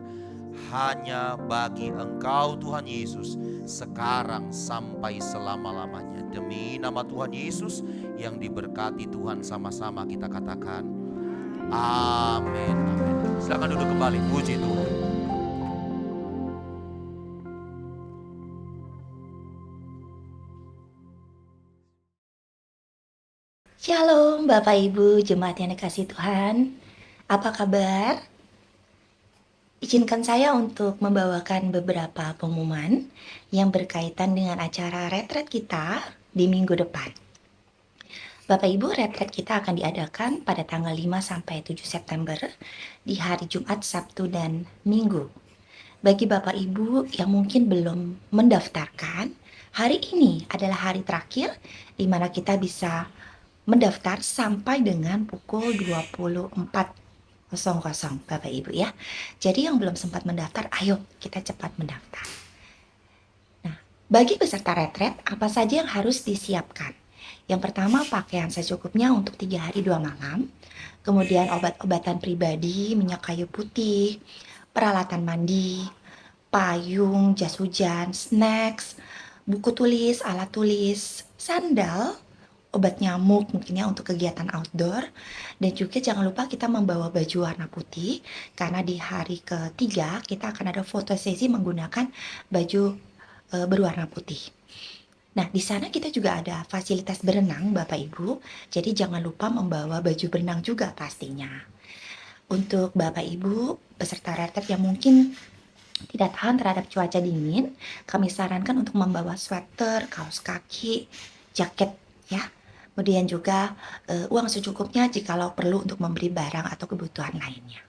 hanya bagi Engkau Tuhan Yesus, sekarang sampai selama-lamanya. Demi nama Tuhan Yesus yang diberkati Tuhan, sama-sama kita katakan amin, amin. Silakan duduk kembali, puji Tuhan. Shalom Bapak Ibu Jemaat yang dikasihi Tuhan. Apa kabar? Izinkan saya untuk membawakan beberapa pengumuman yang berkaitan dengan acara retret kita di minggu depan. Bapak Ibu, retret kita akan diadakan pada tanggal 5 sampai 7 September di hari Jumat, Sabtu, dan Minggu. Bagi Bapak Ibu yang mungkin belum mendaftarkan, hari ini adalah hari terakhir di mana kita bisa mendaftar sampai dengan pukul 24.00 Bapak Ibu ya. Jadi yang belum sempat mendaftar, ayo kita cepat mendaftar. Nah, bagi peserta retret, apa saja yang harus disiapkan? Yang pertama, pakaian secukupnya untuk 3 hari 2 malam. Kemudian obat-obatan pribadi, minyak kayu putih, peralatan mandi, payung, jas hujan, snacks, buku tulis, alat tulis, sandal, obat nyamuk mungkin ya untuk kegiatan outdoor, dan juga jangan lupa kita membawa baju warna putih karena di hari ketiga kita akan ada foto sesi menggunakan baju berwarna putih. Nah, di sana kita juga ada fasilitas berenang Bapak Ibu, jadi jangan lupa membawa baju berenang juga pastinya. Untuk Bapak Ibu peserta retret yang mungkin tidak tahan terhadap cuaca dingin, kami sarankan untuk membawa sweater, kaos kaki, jaket ya. Kemudian juga uang secukupnya jikalau perlu untuk membeli barang atau kebutuhan lainnya.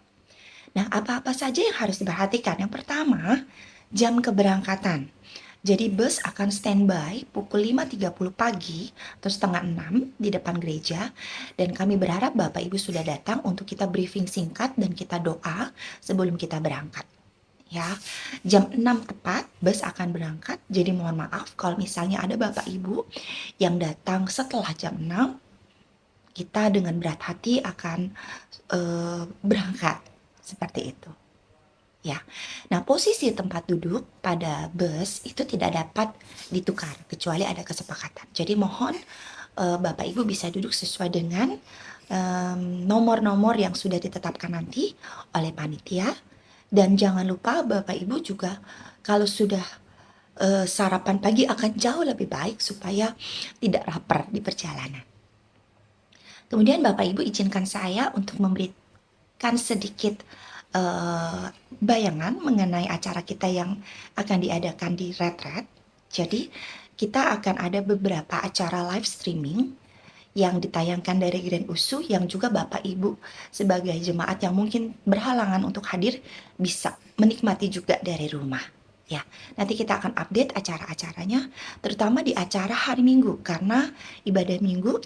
Nah, apa-apa saja yang harus diperhatikan? Yang pertama, jam keberangkatan. Jadi bus akan standby pukul 5.30 pagi atau setengah 6 di depan gereja. Dan kami berharap Bapak Ibu sudah datang untuk kita briefing singkat dan kita doa sebelum kita berangkat. Ya, jam 6 tepat bus akan berangkat. Jadi mohon maaf kalau misalnya ada Bapak Ibu yang datang setelah jam 6, kita dengan berat hati akan berangkat seperti itu. Ya. Nah, posisi tempat duduk pada bus itu tidak dapat ditukar kecuali ada kesepakatan. Jadi mohon Bapak Ibu bisa duduk sesuai dengan nomor-nomor yang sudah ditetapkan nanti oleh panitia. Dan jangan lupa Bapak Ibu juga kalau sudah sarapan pagi akan jauh lebih baik supaya tidak lapar di perjalanan. Kemudian Bapak Ibu izinkan saya untuk memberikan sedikit bayangan mengenai acara kita yang akan diadakan di retret. Jadi kita akan ada beberapa acara live streaming yang ditayangkan dari Grand USU yang juga Bapak Ibu sebagai jemaat yang mungkin berhalangan untuk hadir bisa menikmati juga dari rumah. Ya, nanti kita akan update acara-acaranya, terutama di acara hari Minggu karena ibadah Minggu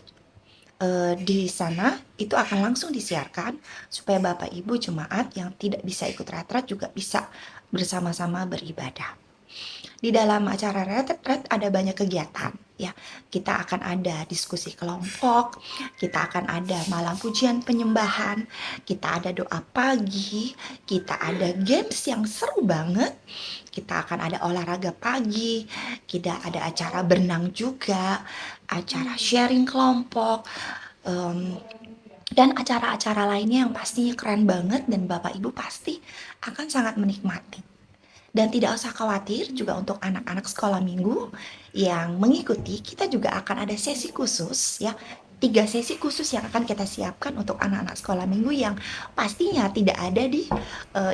di sana itu akan langsung disiarkan supaya Bapak Ibu jemaat yang tidak bisa ikut retret juga bisa bersama-sama beribadah. Di dalam acara retret ada banyak kegiatan ya. Kita akan ada diskusi kelompok, kita akan ada malam pujian penyembahan, kita ada doa pagi, kita ada games yang seru banget, kita akan ada olahraga pagi, kita ada acara berenang juga, acara sharing kelompok, dan acara-acara lainnya yang pastinya keren banget dan Bapak Ibu pasti akan sangat menikmati. Dan tidak usah khawatir juga untuk anak-anak sekolah minggu yang mengikuti, kita juga akan ada sesi khusus ya. 3 sesi khusus yang akan kita siapkan untuk anak-anak sekolah minggu yang pastinya tidak ada di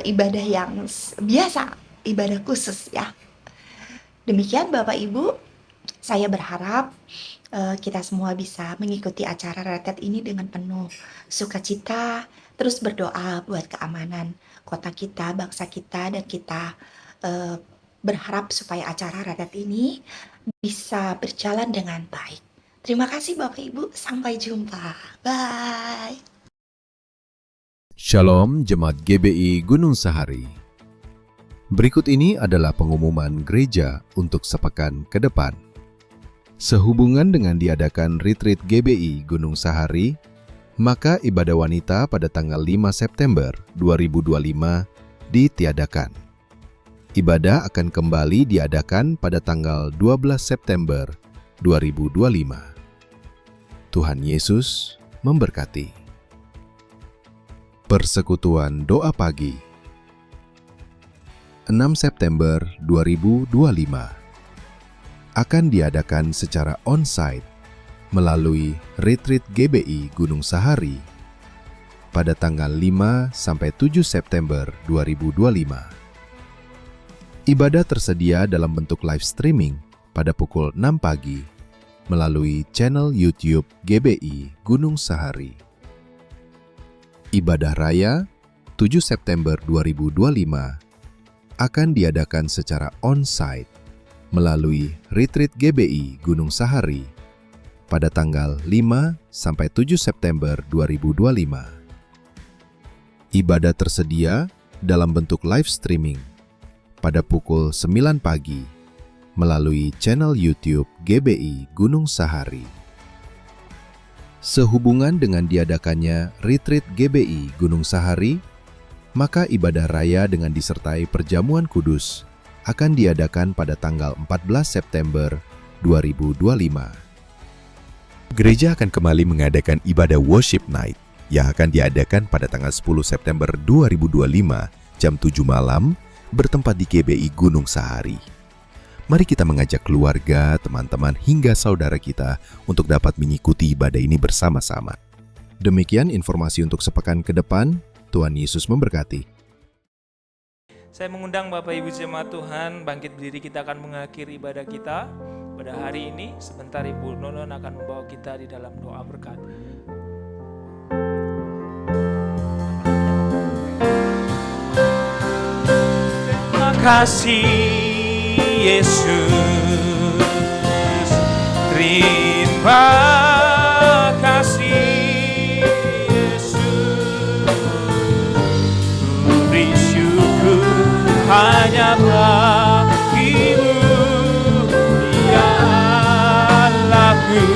ibadah yang biasa, ibadah khusus ya. Demikian Bapak Ibu, saya berharap kita semua bisa mengikuti acara retret ini dengan penuh sukacita, terus berdoa buat keamanan kota kita, bangsa kita, dan kita berharap supaya acara retret ini bisa berjalan dengan baik. Terima kasih Bapak Ibu, sampai jumpa. Bye. Shalom Jemaat GBI Gunung Sahari. Berikut ini adalah pengumuman gereja untuk sepekan ke depan. Sehubungan dengan diadakan retreat GBI Gunung Sahari, maka ibadah wanita pada tanggal 5 September 2025 ditiadakan. Ibadah akan kembali diadakan pada tanggal 12 September 2025. Tuhan Yesus memberkati. Persekutuan Doa Pagi 6 September 2025 akan diadakan secara on-site melalui Retreat GBI Gunung Sahari pada tanggal 5 sampai 7 September 2025. Ibadah tersedia dalam bentuk live streaming pada pukul 6 pagi melalui channel YouTube GBI Gunung Sahari. Ibadah Raya 7 September 2025 akan diadakan secara on-site melalui Retreat GBI Gunung Sahari pada tanggal 5 sampai 7 September 2025. Ibadah tersedia dalam bentuk live streaming pada pukul 9 pagi melalui channel YouTube GBI Gunung Sahari. Sehubungan dengan diadakannya Retreat GBI Gunung Sahari, maka ibadah raya dengan disertai perjamuan kudus akan diadakan pada tanggal 14 September 2025. Gereja akan kembali mengadakan ibadah Worship Night yang akan diadakan pada tanggal 10 September 2025 jam 7 malam bertempat di GBI Gunung Sahari. Mari kita mengajak keluarga, teman-teman, hingga saudara kita untuk dapat mengikuti ibadah ini bersama-sama. Demikian informasi untuk sepekan ke depan. Tuhan Yesus memberkati. Saya mengundang Bapak Ibu Jemaat Tuhan, bangkit berdiri, kita akan mengakhiri ibadah kita pada hari ini. Sebentar Ibu Nonon akan membawa kita di dalam doa berkat. Terima kasih Yesus, terima kasih Yesus, beri syukur hanya bagimu, ya Allahku,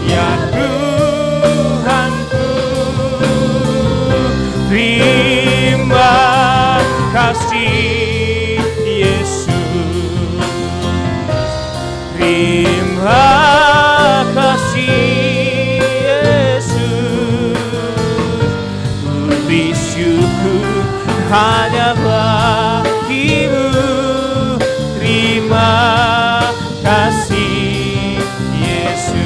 ya Tuhanku. Terima kasih terima kasih Yesus, beri syukur hanya bagimu. Terima kasih Yesus,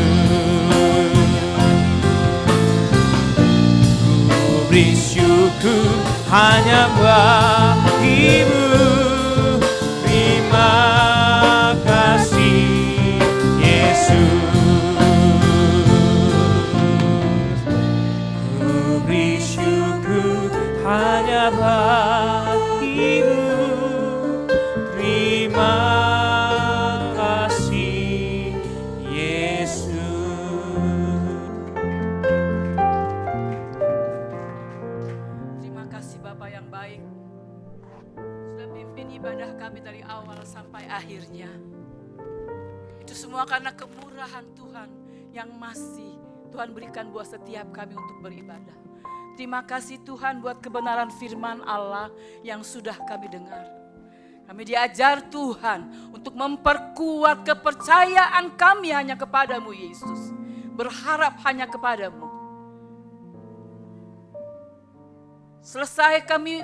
beri syukur hanya bagimu. Akhirnya itu semua karena kemurahan Tuhan yang masih Tuhan berikan buat setiap kami untuk beribadah. Terima kasih Tuhan buat kebenaran firman Allah yang sudah kami dengar. Kami diajar Tuhan untuk memperkuat kepercayaan kami hanya kepadamu Yesus, berharap hanya kepadamu. Selesai kami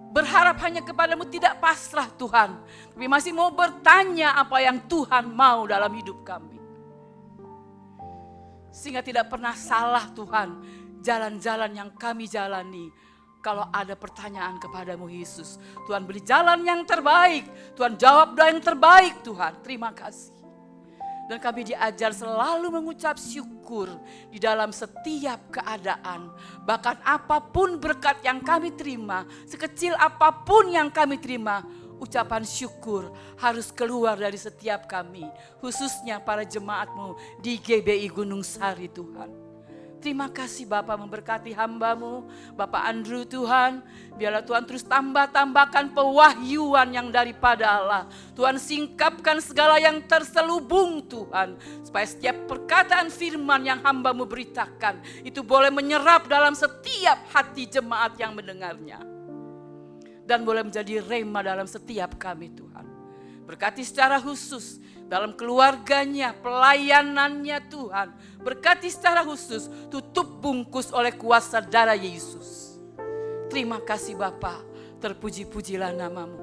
berharap hanya kepadamu, tidak pasrah Tuhan. Tapi masih mau bertanya apa yang Tuhan mau dalam hidup kami. Sehingga tidak pernah salah Tuhan jalan-jalan yang kami jalani. Kalau ada pertanyaan kepadamu Yesus, Tuhan beri jalan yang terbaik. Tuhan jawab doa yang terbaik Tuhan. Terima kasih. Dan kami diajar selalu mengucap syukur di dalam setiap keadaan. Bahkan apapun berkat yang kami terima, sekecil apapun yang kami terima, ucapan syukur harus keluar dari setiap kami. Khususnya para jemaat-Mu di GBI Gunung Sahari Tuhan. Terima kasih Bapak memberkati hamba-Mu, Bapak Andrew Tuhan. Biarlah Tuhan terus tambahkan pewahyuan yang daripada Allah. Tuhan singkapkan segala yang terselubung Tuhan. Supaya setiap perkataan firman yang hamba-Mu beritakan, itu boleh menyerap dalam setiap hati jemaat yang mendengarnya. dan boleh menjadi rema dalam setiap kami Tuhan. Berkati secara khusus dalam keluarganya, pelayanannya Tuhan. Berkati secara khusus, tutup bungkus oleh kuasa darah Yesus. Terima kasih Bapa, terpuji-pujilah namamu.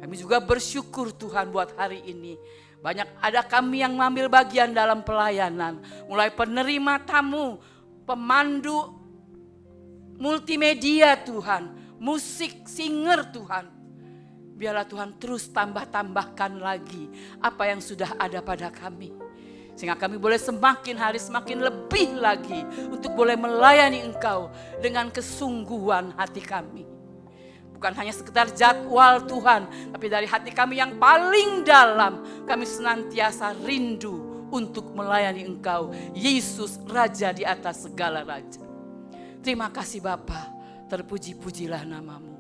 Kami juga bersyukur Tuhan buat hari ini. Banyak ada kami yang mengambil bagian dalam pelayanan. Mulai penerima tamu, pemandu multimedia Tuhan, musik, singer Tuhan. Biarlah Tuhan terus tambah-tambahkan lagi apa yang sudah ada pada kami. Sehingga kami boleh semakin hari semakin lebih lagi untuk boleh melayani Engkau dengan kesungguhan hati kami. Bukan hanya sekedar jadwal Tuhan, tapi dari hati kami yang paling dalam, kami senantiasa rindu untuk melayani Engkau, Yesus Raja di atas segala raja. Terima kasih Bapa, terpuji-pujilah namamu.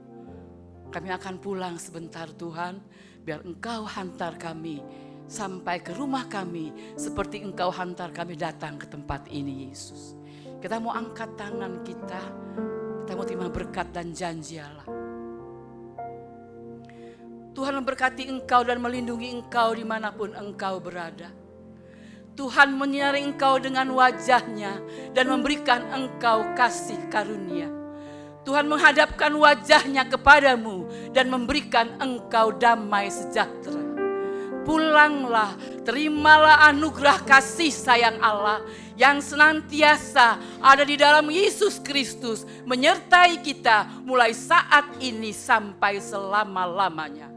Kami akan pulang sebentar Tuhan, biar Engkau hantar kami sampai ke rumah kami seperti Engkau hantar kami datang ke tempat ini Yesus. Kita mau angkat tangan kita mau terima berkat dan janji Allah. Tuhan memberkati engkau dan melindungi engkau dimanapun engkau berada. Tuhan menyinari engkau dengan wajahnya dan memberikan engkau kasih karunia. Tuhan menghadapkan wajahnya kepadamu dan memberikan engkau damai sejahtera. Pulanglah, terimalah anugerah kasih sayang Allah yang senantiasa ada di dalam Yesus Kristus menyertai kita mulai saat ini sampai selama-lamanya.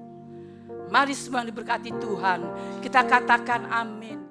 Mari semua diberkati Tuhan, kita katakan amin.